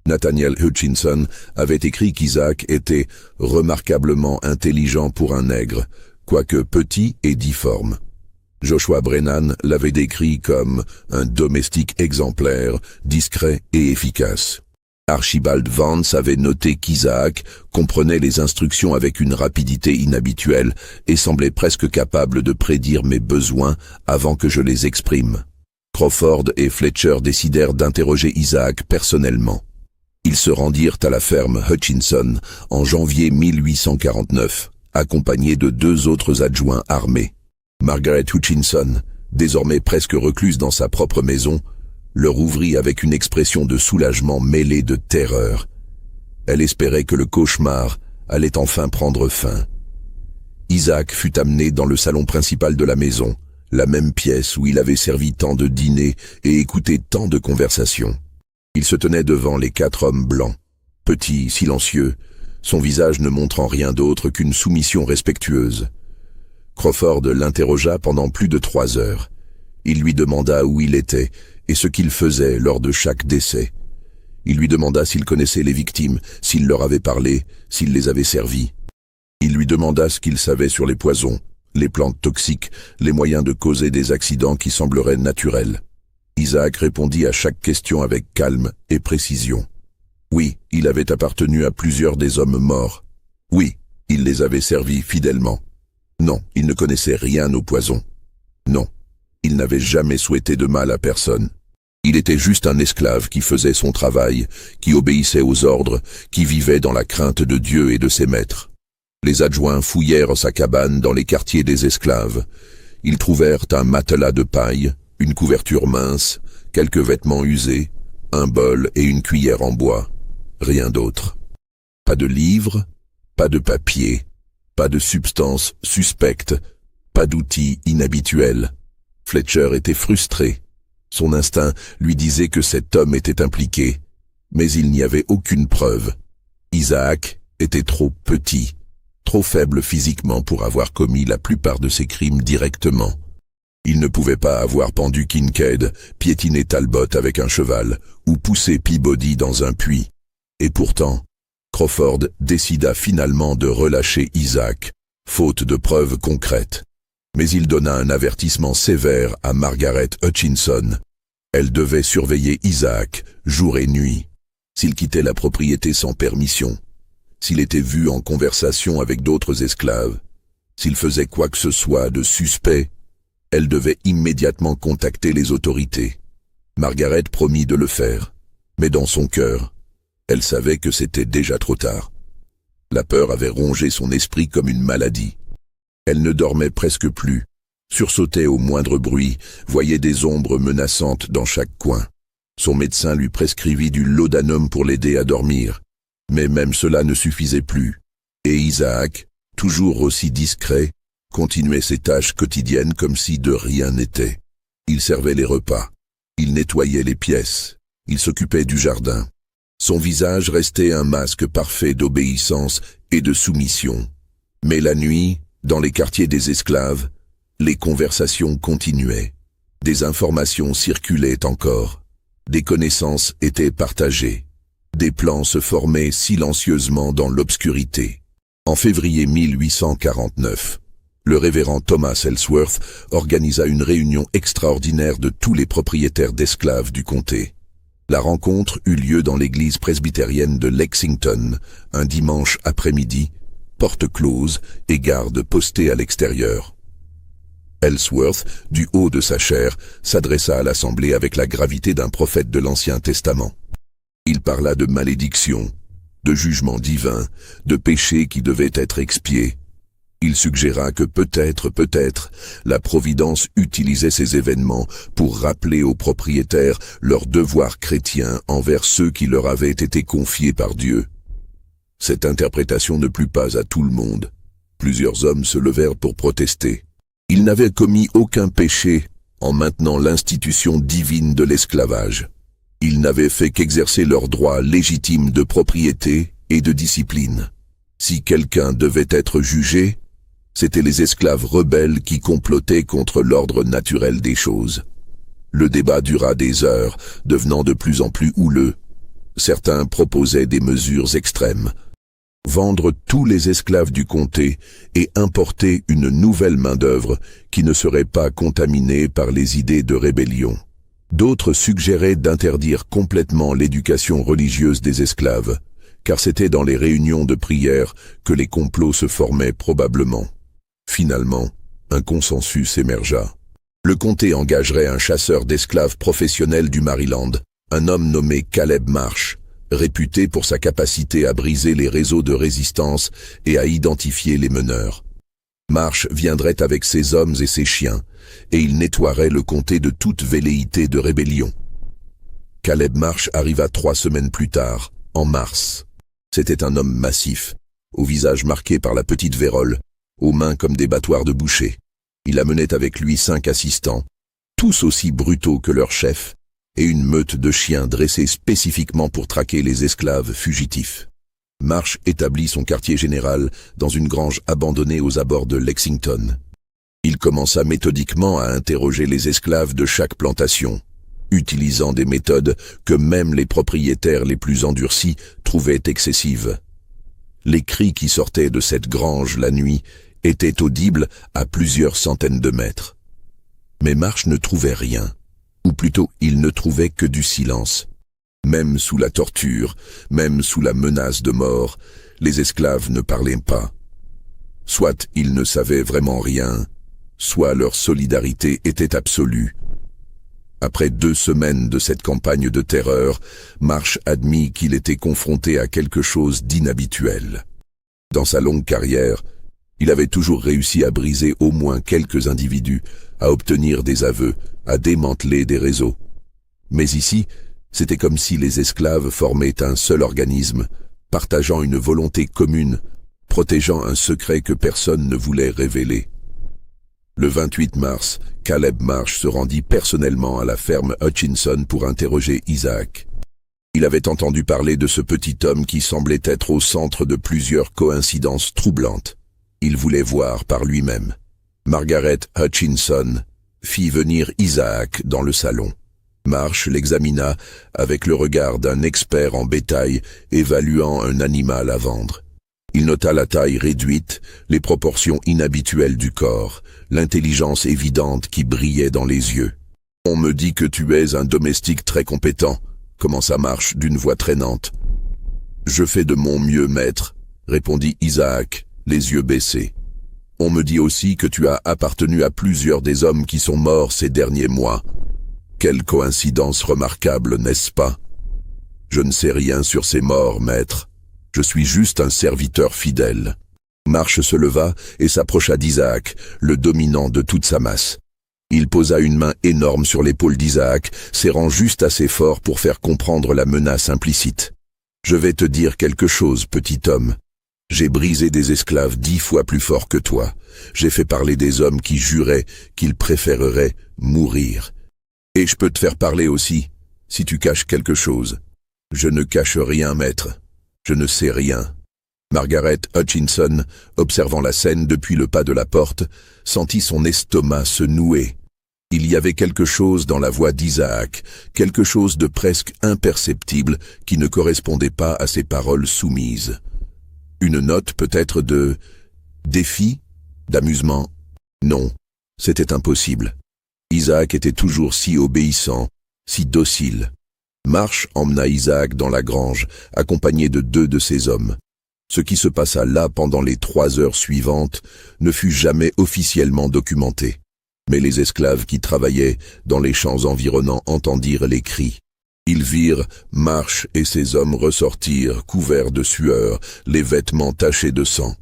Nathaniel Hutchinson avait écrit qu'Isaac était remarquablement intelligent pour un nègre, quoique petit et difforme. Joshua Brennan l'avait décrit comme un domestique exemplaire, discret et efficace. Archibald Vance avait noté qu'Isaac comprenait les instructions avec une rapidité inhabituelle et semblait presque capable de prédire mes besoins avant que je les exprime. Crawford et Fletcher décidèrent d'interroger Isaac personnellement. Ils se rendirent à la ferme Hutchinson en janvier 1849, accompagnés de 2 autres adjoints armés. Margaret Hutchinson, désormais presque recluse dans sa propre maison, leur ouvrit avec une expression de soulagement mêlée de terreur. Elle espérait que le cauchemar allait enfin prendre fin. Isaac fut amené dans le salon principal de la maison, la même pièce où il avait servi tant de dîners et écouté tant de conversations. Il se tenait devant les 4 hommes blancs, petit, silencieux, son visage ne montrant rien d'autre qu'une soumission respectueuse. Crawford l'interrogea pendant plus de 3 heures. Il lui demanda où il était et ce qu'il faisait lors de chaque décès. Il lui demanda s'il connaissait les victimes, s'il leur avait parlé, s'il les avait servies. Il lui demanda ce qu'il savait sur les poisons, les plantes toxiques, les moyens de causer des accidents qui sembleraient naturels. Isaac répondit à chaque question avec calme et précision. Oui, il avait appartenu à plusieurs des hommes morts. Oui, il les avait servis fidèlement. Non, il ne connaissait rien aux poisons. Non, il n'avait jamais souhaité de mal à personne. Il était juste un esclave qui faisait son travail, qui obéissait aux ordres, qui vivait dans la crainte de Dieu et de ses maîtres. Les adjoints fouillèrent sa cabane dans les quartiers des esclaves. Ils trouvèrent un matelas de paille, une couverture mince, quelques vêtements usés, un bol et une cuillère en bois. Rien d'autre. Pas de livres, pas de papier, pas de substances suspectes, pas d'outils inhabituels. Fletcher était frustré. Son instinct lui disait que cet homme était impliqué, mais il n'y avait aucune preuve. Isaac était trop petit, trop faible physiquement pour avoir commis la plupart de ses crimes directement. Il ne pouvait pas avoir pendu Kincaid, piétiné Talbot avec un cheval, ou poussé Peabody dans un puits. Et pourtant, Crawford décida finalement de relâcher Isaac, faute de preuves concrètes. Mais il donna un avertissement sévère à Margaret Hutchinson. Elle devait surveiller Isaac, jour et nuit. S'il quittait la propriété sans permission, s'il était vu en conversation avec d'autres esclaves, s'il faisait quoi que ce soit de suspect, Elle devait immédiatement contacter les autorités. Margaret promit de le faire, mais dans son cœur, elle savait que c'était déjà trop tard. La peur avait rongé son esprit comme une maladie. Elle ne dormait presque plus, sursautait au moindre bruit, voyait des ombres menaçantes dans chaque coin. Son médecin lui prescrivit du laudanum pour l'aider à dormir, mais même cela ne suffisait plus. Et Isaac, toujours aussi discret, continuait ses tâches quotidiennes comme si de rien n'était. Il servait les repas, il nettoyait les pièces, il s'occupait du jardin. Son visage restait un masque parfait d'obéissance et de soumission. Mais la nuit, dans les quartiers des esclaves, les conversations continuaient. Des informations circulaient encore. Des connaissances étaient partagées. Des plans se formaient silencieusement dans l'obscurité. En février 1849, le révérend Thomas Ellsworth organisa une réunion extraordinaire de tous les propriétaires d'esclaves du comté. La rencontre eut lieu dans l'église presbytérienne de Lexington, un dimanche après-midi, porte close et garde postés à l'extérieur. Ellsworth, du haut de sa chaire, s'adressa à l'assemblée avec la gravité d'un prophète de l'Ancien Testament. Il parla de malédiction, de jugement divin, de péchés qui devaient être expiés. Il suggéra que peut-être, la Providence utilisait ces événements pour rappeler aux propriétaires leurs devoirs chrétiens envers ceux qui leur avaient été confiés par Dieu. Cette interprétation ne plut pas à tout le monde. Plusieurs hommes se levèrent pour protester. Ils n'avaient commis aucun péché en maintenant l'institution divine de l'esclavage. Ils n'avaient fait qu'exercer leur droit légitime de propriété et de discipline. Si quelqu'un devait être jugé, c'étaient les esclaves rebelles qui complotaient contre l'ordre naturel des choses. Le débat dura des heures, devenant de plus en plus houleux. Certains proposaient des mesures extrêmes. Vendre tous les esclaves du comté et importer une nouvelle main-d'œuvre qui ne serait pas contaminée par les idées de rébellion. D'autres suggéraient d'interdire complètement l'éducation religieuse des esclaves, car c'était dans les réunions de prière que les complots se formaient probablement. Finalement, un consensus émergea. Le comté engagerait un chasseur d'esclaves professionnel du Maryland, un homme nommé Caleb Marsh, réputé pour sa capacité à briser les réseaux de résistance et à identifier les meneurs. Marsh viendrait avec ses hommes et ses chiens, et il nettoierait le comté de toute velléité de rébellion. Caleb Marsh arriva 3 semaines plus tard, en mars. C'était un homme massif, au visage marqué par la petite vérole, aux mains comme des battoirs de boucher. Il amenait avec lui 5 assistants, tous aussi brutaux que leur chef, et une meute de chiens dressés spécifiquement pour traquer les esclaves fugitifs. Marsh établit son quartier général dans une grange abandonnée aux abords de Lexington. Il commença méthodiquement à interroger les esclaves de chaque plantation, utilisant des méthodes que même les propriétaires les plus endurcis trouvaient excessives. Les cris qui sortaient de cette grange la nuit étaient audibles à plusieurs centaines de mètres. Mais Marsh ne trouvait rien, ou plutôt il ne trouvait que du silence. Même sous la torture, même sous la menace de mort, les esclaves ne parlaient pas. Soit ils ne savaient vraiment rien, soit leur solidarité était absolue. Après 2 semaines de cette campagne de terreur, Marsh admit qu'il était confronté à quelque chose d'inhabituel. Dans sa longue carrière, il avait toujours réussi à briser au moins quelques individus, à obtenir des aveux, à démanteler des réseaux. Mais ici, c'était comme si les esclaves formaient un seul organisme, partageant une volonté commune, protégeant un secret que personne ne voulait révéler. Le 28 mars, Caleb Marsh se rendit personnellement à la ferme Hutchinson pour interroger Isaac. Il avait entendu parler de ce petit homme qui semblait être au centre de plusieurs coïncidences troublantes. Il voulait voir par lui-même. Margaret Hutchinson fit venir Isaac dans le salon. Marsh l'examina avec le regard d'un expert en bétail évaluant un animal à vendre. Il nota la taille réduite, les proportions inhabituelles du corps, l'intelligence évidente qui brillait dans les yeux. « On me dit que tu es un domestique très compétent », commença Marsh d'une voix traînante. « Je fais de mon mieux, maître », répondit Isaac, les yeux baissés. « On me dit aussi que tu as appartenu à plusieurs des hommes qui sont morts ces derniers mois. Quelle coïncidence remarquable, n'est-ce pas? Je ne sais rien sur ces morts, maître. Je suis juste un serviteur fidèle. Marsh se leva et s'approcha d'Isaac, le dominant de toute sa masse. Il posa une main énorme sur l'épaule d'Isaac, serrant juste assez fort pour faire comprendre la menace implicite. « Je vais te dire quelque chose, petit homme. J'ai brisé des esclaves 10 fois plus forts que toi. J'ai fait parler des hommes qui juraient qu'ils préféreraient mourir. Et je peux te faire parler aussi, si tu caches quelque chose. Je ne cache rien, maître. Je ne sais rien. » Margaret Hutchinson, observant la scène depuis le pas de la porte, sentit son estomac se nouer. Il y avait quelque chose dans la voix d'Isaac, quelque chose de presque imperceptible qui ne correspondait pas à ses paroles soumises. Une note peut-être de défi, d'amusement? Non, c'était impossible. Isaac était toujours si obéissant, si docile. Marsh emmena Isaac dans la grange, accompagné de 2 de ses hommes. Ce qui se passa là pendant les 3 heures suivantes ne fut jamais officiellement documenté. Mais les esclaves qui travaillaient dans les champs environnants entendirent les cris. Ils virent Marsh et ses hommes ressortir, couverts de sueur, les vêtements tachés de sang.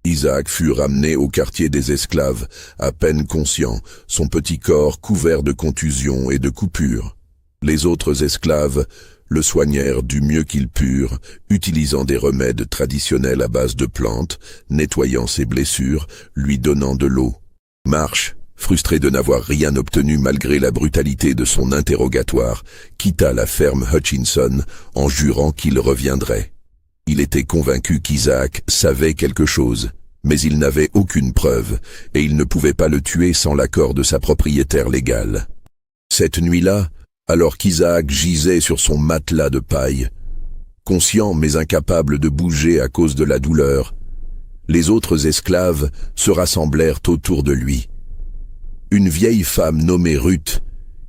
Isaac fut ramené au quartier des esclaves, à peine conscient, son petit corps couvert de contusions et de coupures. Les autres esclaves le soignèrent du mieux qu'ils purent, utilisant des remèdes traditionnels à base de plantes, nettoyant ses blessures, lui donnant de l'eau. Marsh, frustré de n'avoir rien obtenu malgré la brutalité de son interrogatoire, quitta la ferme Hutchinson en jurant qu'il reviendrait. Il était convaincu qu'Isaac savait quelque chose, mais il n'avait aucune preuve, et il ne pouvait pas le tuer sans l'accord de sa propriétaire légale. Cette nuit-là, alors qu'Isaac gisait sur son matelas de paille, conscient mais incapable de bouger à cause de la douleur, les autres esclaves se rassemblèrent autour de lui. Une vieille femme nommée Ruth,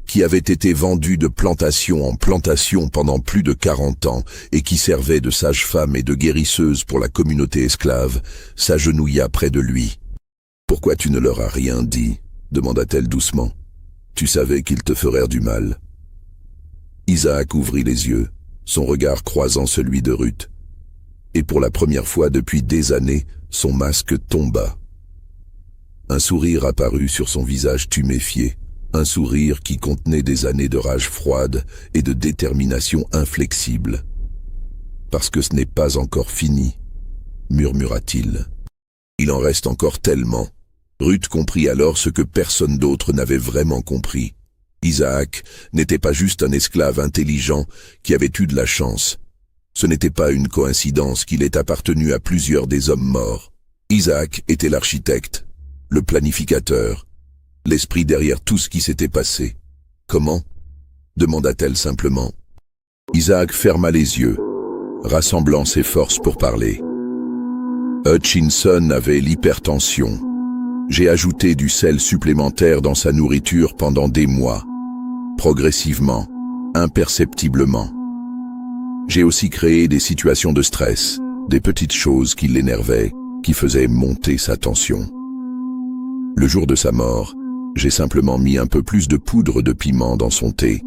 qui avait été vendue de plantation en plantation pendant plus de 40 ans et qui servait de sage-femme et de guérisseuse pour la communauté esclave, s'agenouilla près de lui. « Pourquoi tu ne leur as rien dit ?» demanda-t-elle doucement. « Tu savais qu'ils te feraient du mal. » Isaac ouvrit les yeux, son regard croisant celui de Ruth. Et pour la première fois depuis des années, son masque tomba. Un sourire apparut sur son visage tuméfié, un sourire qui contenait des années de rage froide et de détermination inflexible. « Parce que ce n'est pas encore fini, » murmura-t-il. « Il en reste encore tellement. » Ruth comprit alors ce que personne d'autre n'avait vraiment compris. Isaac n'était pas juste un esclave intelligent qui avait eu de la chance. Ce n'était pas une coïncidence qu'il ait appartenu à plusieurs des hommes morts. Isaac était l'architecte, le planificateur, l'esprit derrière tout ce qui s'était passé. « Comment ?» demanda-t-elle simplement. Isaac ferma les yeux, rassemblant ses forces pour parler. Hutchinson avait l'hypertension. J'ai ajouté du sel supplémentaire dans sa nourriture pendant des mois, progressivement, imperceptiblement. J'ai aussi créé des situations de stress, des petites choses qui l'énervaient, qui faisaient monter sa tension. Le jour de sa mort, j'ai simplement mis un peu plus de poudre de piment dans son thé.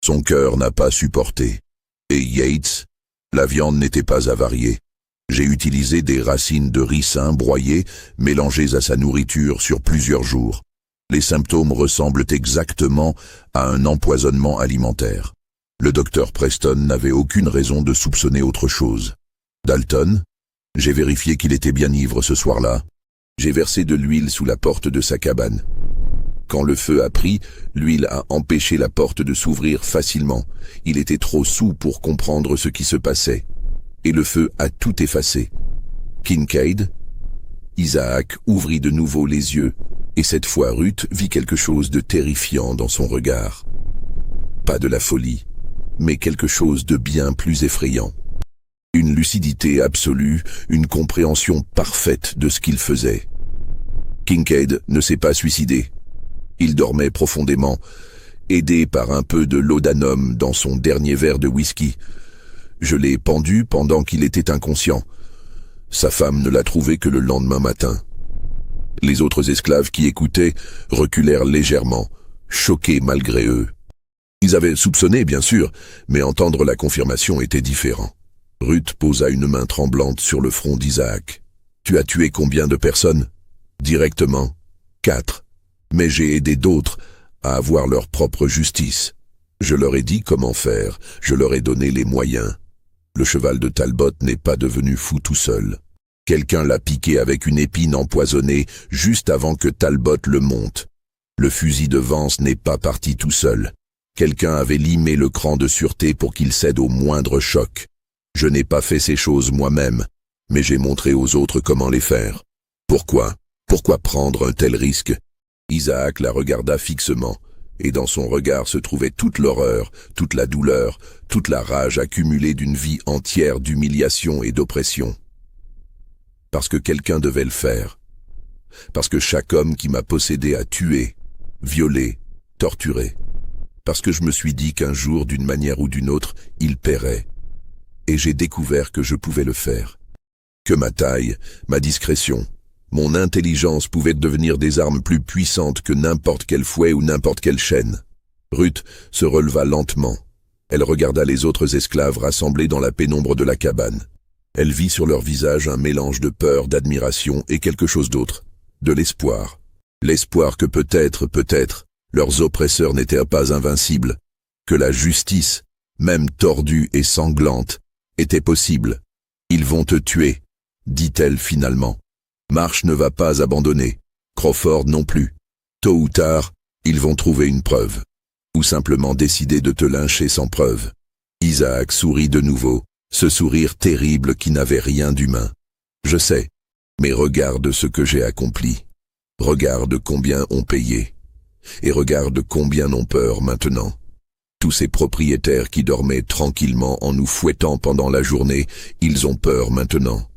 Son cœur n'a pas supporté. Et Yates, la viande n'était pas avariée. J'ai utilisé des racines de ricin broyées, mélangées à sa nourriture sur plusieurs jours. Les symptômes ressemblent exactement à un empoisonnement alimentaire. Le docteur Preston n'avait aucune raison de soupçonner autre chose. Dalton, j'ai vérifié qu'il était bien ivre ce soir-là. J'ai versé de l'huile sous la porte de sa cabane. Quand le feu a pris, l'huile a empêché la porte de s'ouvrir facilement. Il était trop saoul pour comprendre ce qui se passait. Et le feu a tout effacé. Kincaid? Isaac ouvrit de nouveau les yeux, et cette fois Ruth vit quelque chose de terrifiant dans son regard. Pas de la folie, mais quelque chose de bien plus effrayant. Une lucidité absolue, une compréhension parfaite de ce qu'il faisait. Kincaid ne s'est pas suicidé. Il dormait profondément, aidé par un peu de laudanum dans son dernier verre de whisky. Je l'ai pendu pendant qu'il était inconscient. Sa femme ne l'a trouvé que le lendemain matin. Les autres esclaves qui écoutaient reculèrent légèrement, choqués malgré eux. Ils avaient soupçonné, bien sûr, mais entendre la confirmation était différent. Ruth posa une main tremblante sur le front d'Isaac. « Tu as tué combien de personnes ?»« Directement, 4. Mais j'ai aidé d'autres à avoir leur propre justice. Je leur ai dit comment faire, je leur ai donné les moyens. Le cheval de Talbot n'est pas devenu fou tout seul. Quelqu'un l'a piqué avec une épine empoisonnée juste avant que Talbot le monte. Le fusil de Vance n'est pas parti tout seul. Quelqu'un avait limé le cran de sûreté pour qu'il cède au moindre choc. Je n'ai pas fait ces choses moi-même, mais j'ai montré aux autres comment les faire. Pourquoi? Pourquoi prendre un tel risque? » Isaac la regarda fixement, et dans son regard se trouvait toute l'horreur, toute la douleur, toute la rage accumulée d'une vie entière d'humiliation et d'oppression. Parce que quelqu'un devait le faire. Parce que chaque homme qui m'a possédé a tué, violé, torturé. Parce que je me suis dit qu'un jour, d'une manière ou d'une autre, il paierait. Et j'ai découvert que je pouvais le faire. Que ma taille, ma discrétion, mon intelligence pouvaient devenir des armes plus puissantes que n'importe quel fouet ou n'importe quelle chaîne. Ruth se releva lentement. Elle regarda les autres esclaves rassemblés dans la pénombre de la cabane. Elle vit sur leur visage un mélange de peur, d'admiration et quelque chose d'autre, de l'espoir. L'espoir que peut-être, leurs oppresseurs n'étaient pas invincibles, que la justice, même tordue et sanglante, était possible. « Ils vont te tuer », dit-elle finalement. Marsh ne va pas abandonner, Crawford non plus. Tôt ou tard, ils vont trouver une preuve. Ou simplement décider de te lyncher sans preuve. Isaac sourit de nouveau, ce sourire terrible qui n'avait rien d'humain. Je sais, mais regarde ce que j'ai accompli. Regarde combien ont payé. Et regarde combien ont peur maintenant. Tous ces propriétaires qui dormaient tranquillement en nous fouettant pendant la journée, ils ont peur maintenant.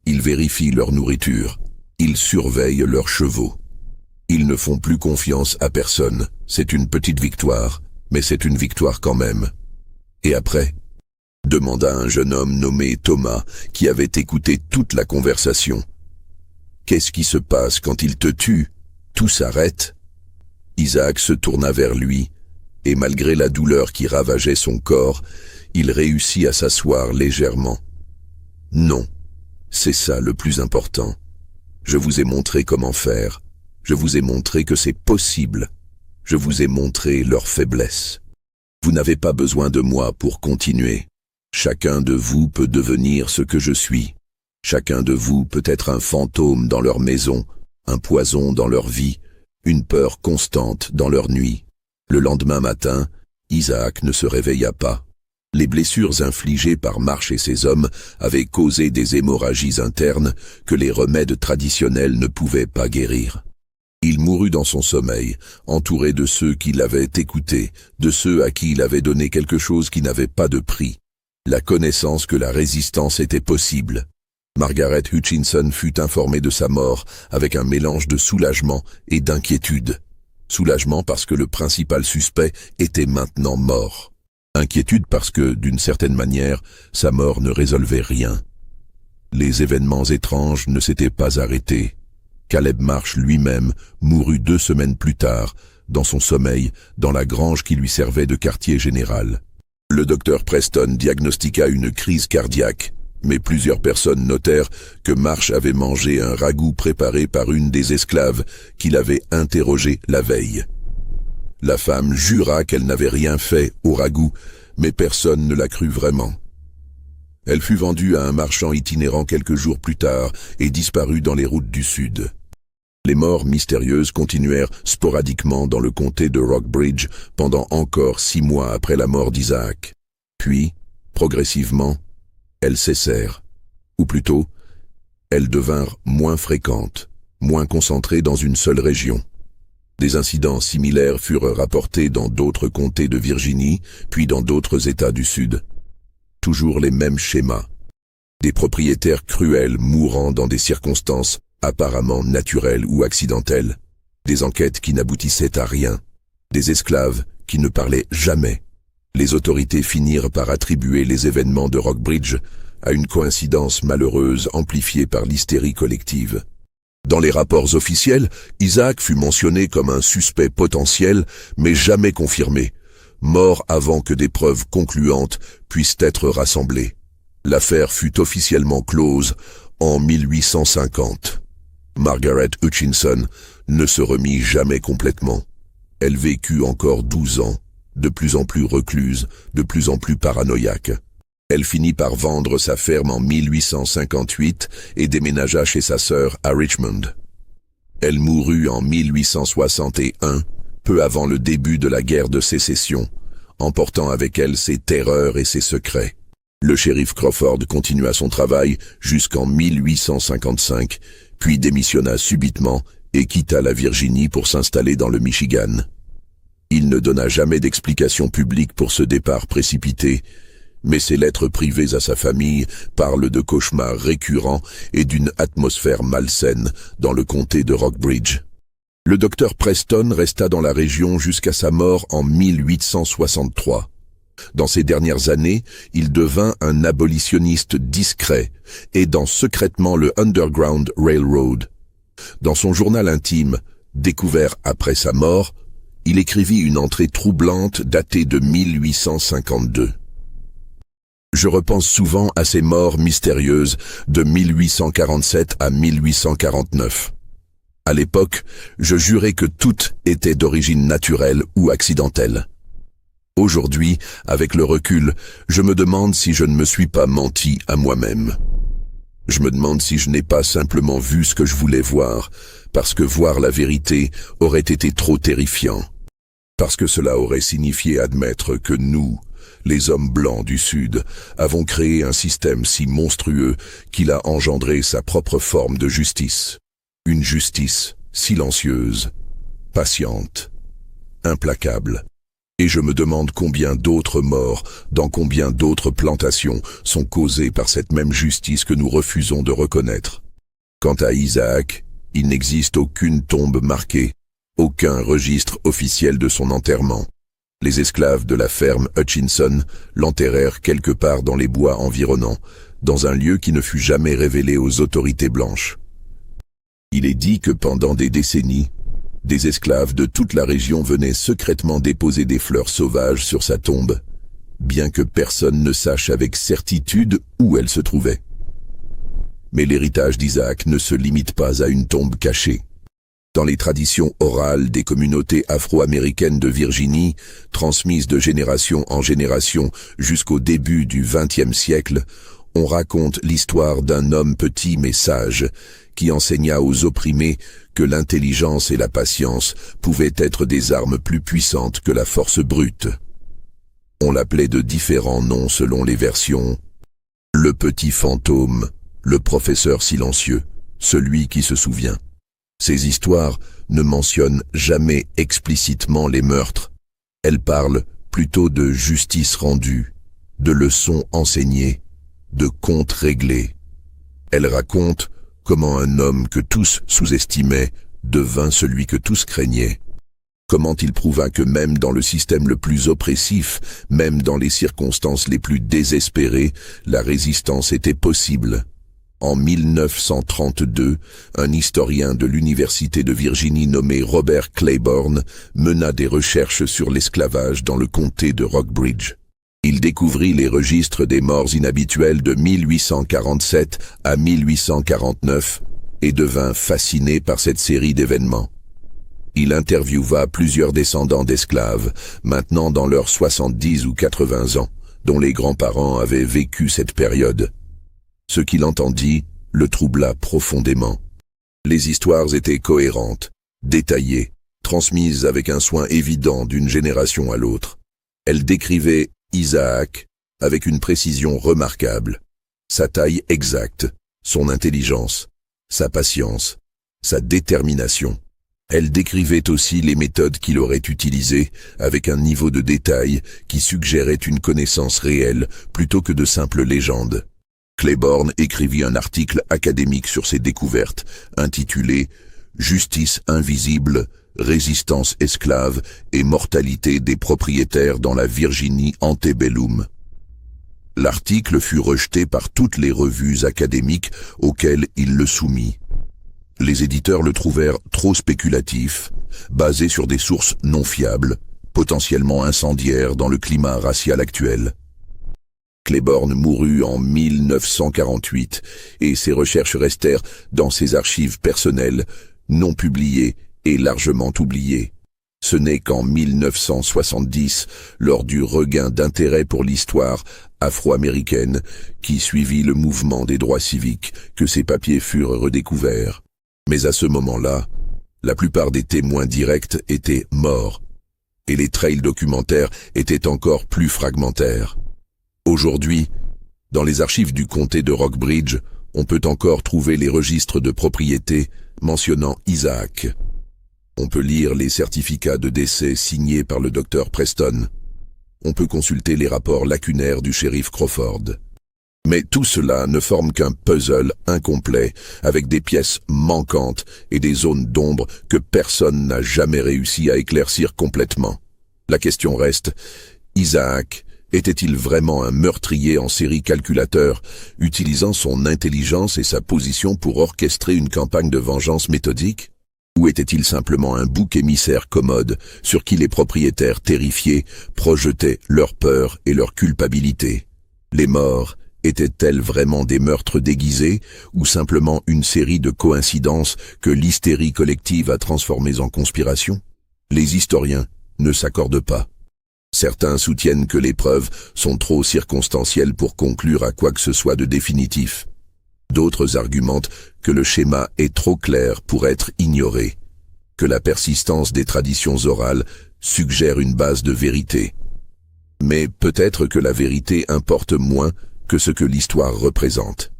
Ils vérifient leur nourriture. Ils surveillent leurs chevaux. Ils ne font plus confiance à personne. C'est une petite victoire, mais c'est une victoire quand même. Et après ? Demanda un jeune homme nommé Thomas, qui avait écouté toute la conversation. Qu'est-ce qui se passe quand il te tue? Tout s'arrête? Isaac se tourna vers lui, et malgré la douleur qui ravageait son corps, il réussit à s'asseoir légèrement. Non. C'est ça le plus important. Je vous ai montré comment faire. Je vous ai montré que c'est possible. Je vous ai montré leur faiblesse. Vous n'avez pas besoin de moi pour continuer. Chacun de vous peut devenir ce que je suis. Chacun de vous peut être un fantôme dans leur maison, un poison dans leur vie, une peur constante dans leur nuit. Le lendemain matin, Isaac ne se réveilla pas. Les blessures infligées par Marsh et ses hommes avaient causé des hémorragies internes que les remèdes traditionnels ne pouvaient pas guérir. Il mourut dans son sommeil, entouré de ceux qui l'avaient écouté, de ceux à qui il avait donné quelque chose qui n'avait pas de prix, la connaissance que la résistance était possible. Margaret Hutchinson fut informée de sa mort avec un mélange de soulagement et d'inquiétude. Soulagement parce que le principal suspect était maintenant mort. Inquiétude parce que, d'une certaine manière, sa mort ne résolvait rien. Les événements étranges ne s'étaient pas arrêtés. Caleb Marsh lui-même mourut 2 semaines plus tard, dans son sommeil, dans la grange qui lui servait de quartier général. Le docteur Preston diagnostiqua une crise cardiaque, mais plusieurs personnes notèrent que Marsh avait mangé un ragoût préparé par une des esclaves qu'il avait interrogée la veille. La femme jura qu'elle n'avait rien fait au ragoût, mais personne ne la crut vraiment. Elle fut vendue à un marchand itinérant quelques jours plus tard et disparut dans les routes du Sud. Les morts mystérieuses continuèrent sporadiquement dans le comté de Rockbridge pendant encore 6 mois après la mort d'Isaac. Puis, progressivement, elles cessèrent. Ou plutôt, elles devinrent moins fréquentes, moins concentrées dans une seule région. Des incidents similaires furent rapportés dans d'autres comtés de Virginie, puis dans d'autres États du Sud. Toujours les mêmes schémas. Des propriétaires cruels mourant dans des circonstances apparemment naturelles ou accidentelles. Des enquêtes qui n'aboutissaient à rien. Des esclaves qui ne parlaient jamais. Les autorités finirent par attribuer les événements de Rockbridge à une coïncidence malheureuse amplifiée par l'hystérie collective. Dans les rapports officiels, Isaac fut mentionné comme un suspect potentiel, mais jamais confirmé, mort avant que des preuves concluantes puissent être rassemblées. L'affaire fut officiellement close en 1850. Margaret Hutchinson ne se remit jamais complètement. Elle vécut encore 12 ans, de plus en plus recluse, de plus en plus paranoïaque. Elle finit par vendre sa ferme en 1858 et déménagea chez sa sœur à Richmond. Elle mourut en 1861, peu avant le début de la guerre de sécession, emportant avec elle ses terreurs et ses secrets. Le shérif Crawford continua son travail jusqu'en 1855, puis démissionna subitement et quitta la Virginie pour s'installer dans le Michigan. Il ne donna jamais d'explication publique pour ce départ précipité, mais ses lettres privées à sa famille parlent de cauchemars récurrents et d'une atmosphère malsaine dans le comté de Rockbridge. Le docteur Preston resta dans la région jusqu'à sa mort en 1863. Dans ces dernières années, il devint un abolitionniste discret, aidant secrètement le Underground Railroad. Dans son journal intime, découvert après sa mort, il écrivit une entrée troublante datée de 1852. Je repense souvent à ces morts mystérieuses de 1847 à 1849. À l'époque, je jurais que toutes étaient d'origine naturelle ou accidentelle. Aujourd'hui, avec le recul, je me demande si je ne me suis pas menti à moi-même. Je me demande si je n'ai pas simplement vu ce que je voulais voir, parce que voir la vérité aurait été trop terrifiant. Parce que cela aurait signifié admettre que nous, les hommes blancs du Sud, avons créé un système si monstrueux qu'il a engendré sa propre forme de justice. Une justice silencieuse, patiente, implacable. Et je me demande combien d'autres morts, dans combien d'autres plantations, sont causées par cette même justice que nous refusons de reconnaître. Quant à Isaac, il n'existe aucune tombe marquée, aucun registre officiel de son enterrement. Les esclaves de la ferme Hutchinson l'enterrèrent quelque part dans les bois environnants, dans un lieu qui ne fut jamais révélé aux autorités blanches. Il est dit que pendant des décennies, des esclaves de toute la région venaient secrètement déposer des fleurs sauvages sur sa tombe, bien que personne ne sache avec certitude où elle se trouvait. Mais l'héritage d'Isaac ne se limite pas à une tombe cachée. Dans les traditions orales des communautés afro-américaines de Virginie, transmises de génération en génération jusqu'au début du XXe siècle, on raconte l'histoire d'un homme petit mais sage, qui enseigna aux opprimés que l'intelligence et la patience pouvaient être des armes plus puissantes que la force brute. On l'appelait de différents noms selon les versions. Le petit fantôme, le professeur silencieux, celui qui se souvient. Ces histoires ne mentionnent jamais explicitement les meurtres. Elles parlent plutôt de justice rendue, de leçons enseignées, de comptes réglés. Elles racontent comment un homme que tous sous-estimaient devint celui que tous craignaient. Comment il prouva que même dans le système le plus oppressif, même dans les circonstances les plus désespérées, la résistance était possible. En 1932, un historien de l'Université de Virginie nommé Robert Claiborne mena des recherches sur l'esclavage dans le comté de Rockbridge. Il découvrit les registres des morts inhabituelles de 1847 à 1849 et devint fasciné par cette série d'événements. Il interviewa plusieurs descendants d'esclaves, maintenant dans leurs 70 ou 80 ans, dont les grands-parents avaient vécu cette période. Ce qu'il entendit le troubla profondément. Les histoires étaient cohérentes, détaillées, transmises avec un soin évident d'une génération à l'autre. Elles décrivaient Isaac avec une précision remarquable, sa taille exacte, son intelligence, sa patience, sa détermination. Elles décrivaient aussi les méthodes qu'il aurait utilisées avec un niveau de détail qui suggérait une connaissance réelle plutôt que de simples légendes. Claiborne écrivit un article académique sur ces découvertes, intitulé « Justice invisible, résistance esclave et mortalité des propriétaires dans la Virginie antebellum ». L'article fut rejeté par toutes les revues académiques auxquelles il le soumit. Les éditeurs le trouvèrent trop spéculatif, basé sur des sources non fiables, potentiellement incendiaires dans le climat racial actuel. Claiborne mourut en 1948 et ses recherches restèrent dans ses archives personnelles, non publiées et largement oubliées. Ce n'est qu'en 1970, lors du regain d'intérêt pour l'histoire afro-américaine qui suivit le mouvement des droits civiques, que ces papiers furent redécouverts. Mais à ce moment-là, la plupart des témoins directs étaient morts, et les trails documentaires étaient encore plus fragmentaires. Aujourd'hui, dans les archives du comté de Rockbridge, on peut encore trouver les registres de propriété mentionnant Isaac. On peut lire les certificats de décès signés par le docteur Preston. On peut consulter les rapports lacunaires du shérif Crawford. Mais tout cela ne forme qu'un puzzle incomplet, avec des pièces manquantes et des zones d'ombre que personne n'a jamais réussi à éclaircir complètement. La question reste, Isaac était-il vraiment un meurtrier en série calculateur, utilisant son intelligence et sa position pour orchestrer une campagne de vengeance méthodique? Ou était-il simplement un bouc émissaire commode sur qui les propriétaires terrifiés projetaient leur peur et leur culpabilité? Les morts étaient-elles vraiment des meurtres déguisés ou simplement une série de coïncidences que l'hystérie collective a transformées en conspiration? Les historiens ne s'accordent pas. Certains soutiennent que les preuves sont trop circonstancielles pour conclure à quoi que ce soit de définitif. D'autres argumentent que le schéma est trop clair pour être ignoré, que la persistance des traditions orales suggère une base de vérité. Mais peut-être que la vérité importe moins que ce que l'histoire représente.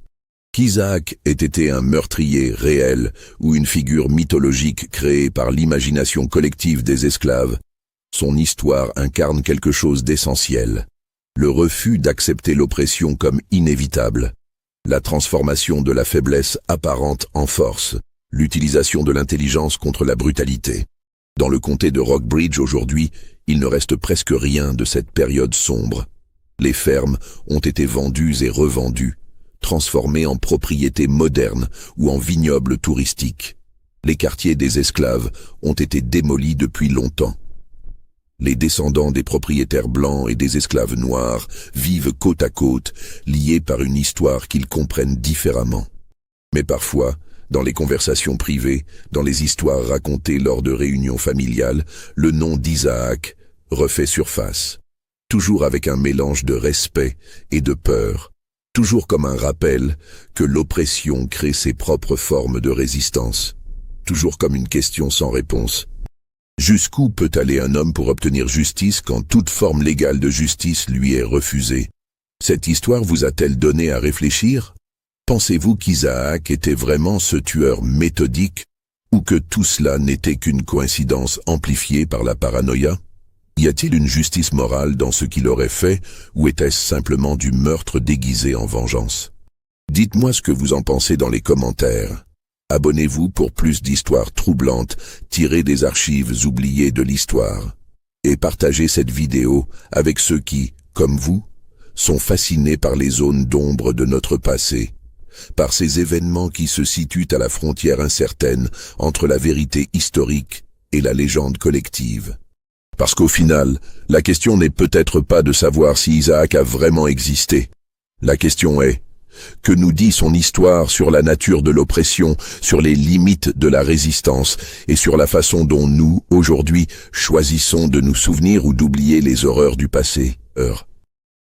Qu'Isaac ait été un meurtrier réel ou une figure mythologique créée par l'imagination collective des esclaves, son histoire incarne quelque chose d'essentiel. Le refus d'accepter l'oppression comme inévitable. La transformation de la faiblesse apparente en force, l'utilisation de l'intelligence contre la brutalité. Dans le comté de Rockbridge aujourd'hui, il ne reste presque rien de cette période sombre. Les fermes ont été vendues et revendues, transformées en propriétés modernes ou en vignobles touristiques. Les quartiers des esclaves ont été démolis depuis longtemps. Les descendants des propriétaires blancs et des esclaves noirs vivent côte à côte, liés par une histoire qu'ils comprennent différemment. Mais parfois, dans les conversations privées, dans les histoires racontées lors de réunions familiales, le nom d'Isaac refait surface. Toujours avec un mélange de respect et de peur, toujours comme un rappel que l'oppression crée ses propres formes de résistance, toujours comme une question sans réponse. Jusqu'où peut aller un homme pour obtenir justice quand toute forme légale de justice lui est refusée? Cette histoire vous a-t-elle donné à réfléchir? Pensez-vous qu'Isaac était vraiment ce tueur méthodique, ou que tout cela n'était qu'une coïncidence amplifiée par la paranoïa? Y a-t-il une justice morale dans ce qu'il aurait fait, ou était-ce simplement du meurtre déguisé en vengeance? Dites-moi ce que vous en pensez dans les commentaires. Abonnez-vous pour plus d'histoires troublantes tirées des archives oubliées de l'histoire. Et partagez cette vidéo avec ceux qui, comme vous, sont fascinés par les zones d'ombre de notre passé, par ces événements qui se situent à la frontière incertaine entre la vérité historique et la légende collective. Parce qu'au final, la question n'est peut-être pas de savoir si Isaac a vraiment existé. La question est, que nous dit son histoire sur la nature de l'oppression, sur les limites de la résistance et sur la façon dont nous, aujourd'hui, choisissons de nous souvenir ou d'oublier les horreurs du passé?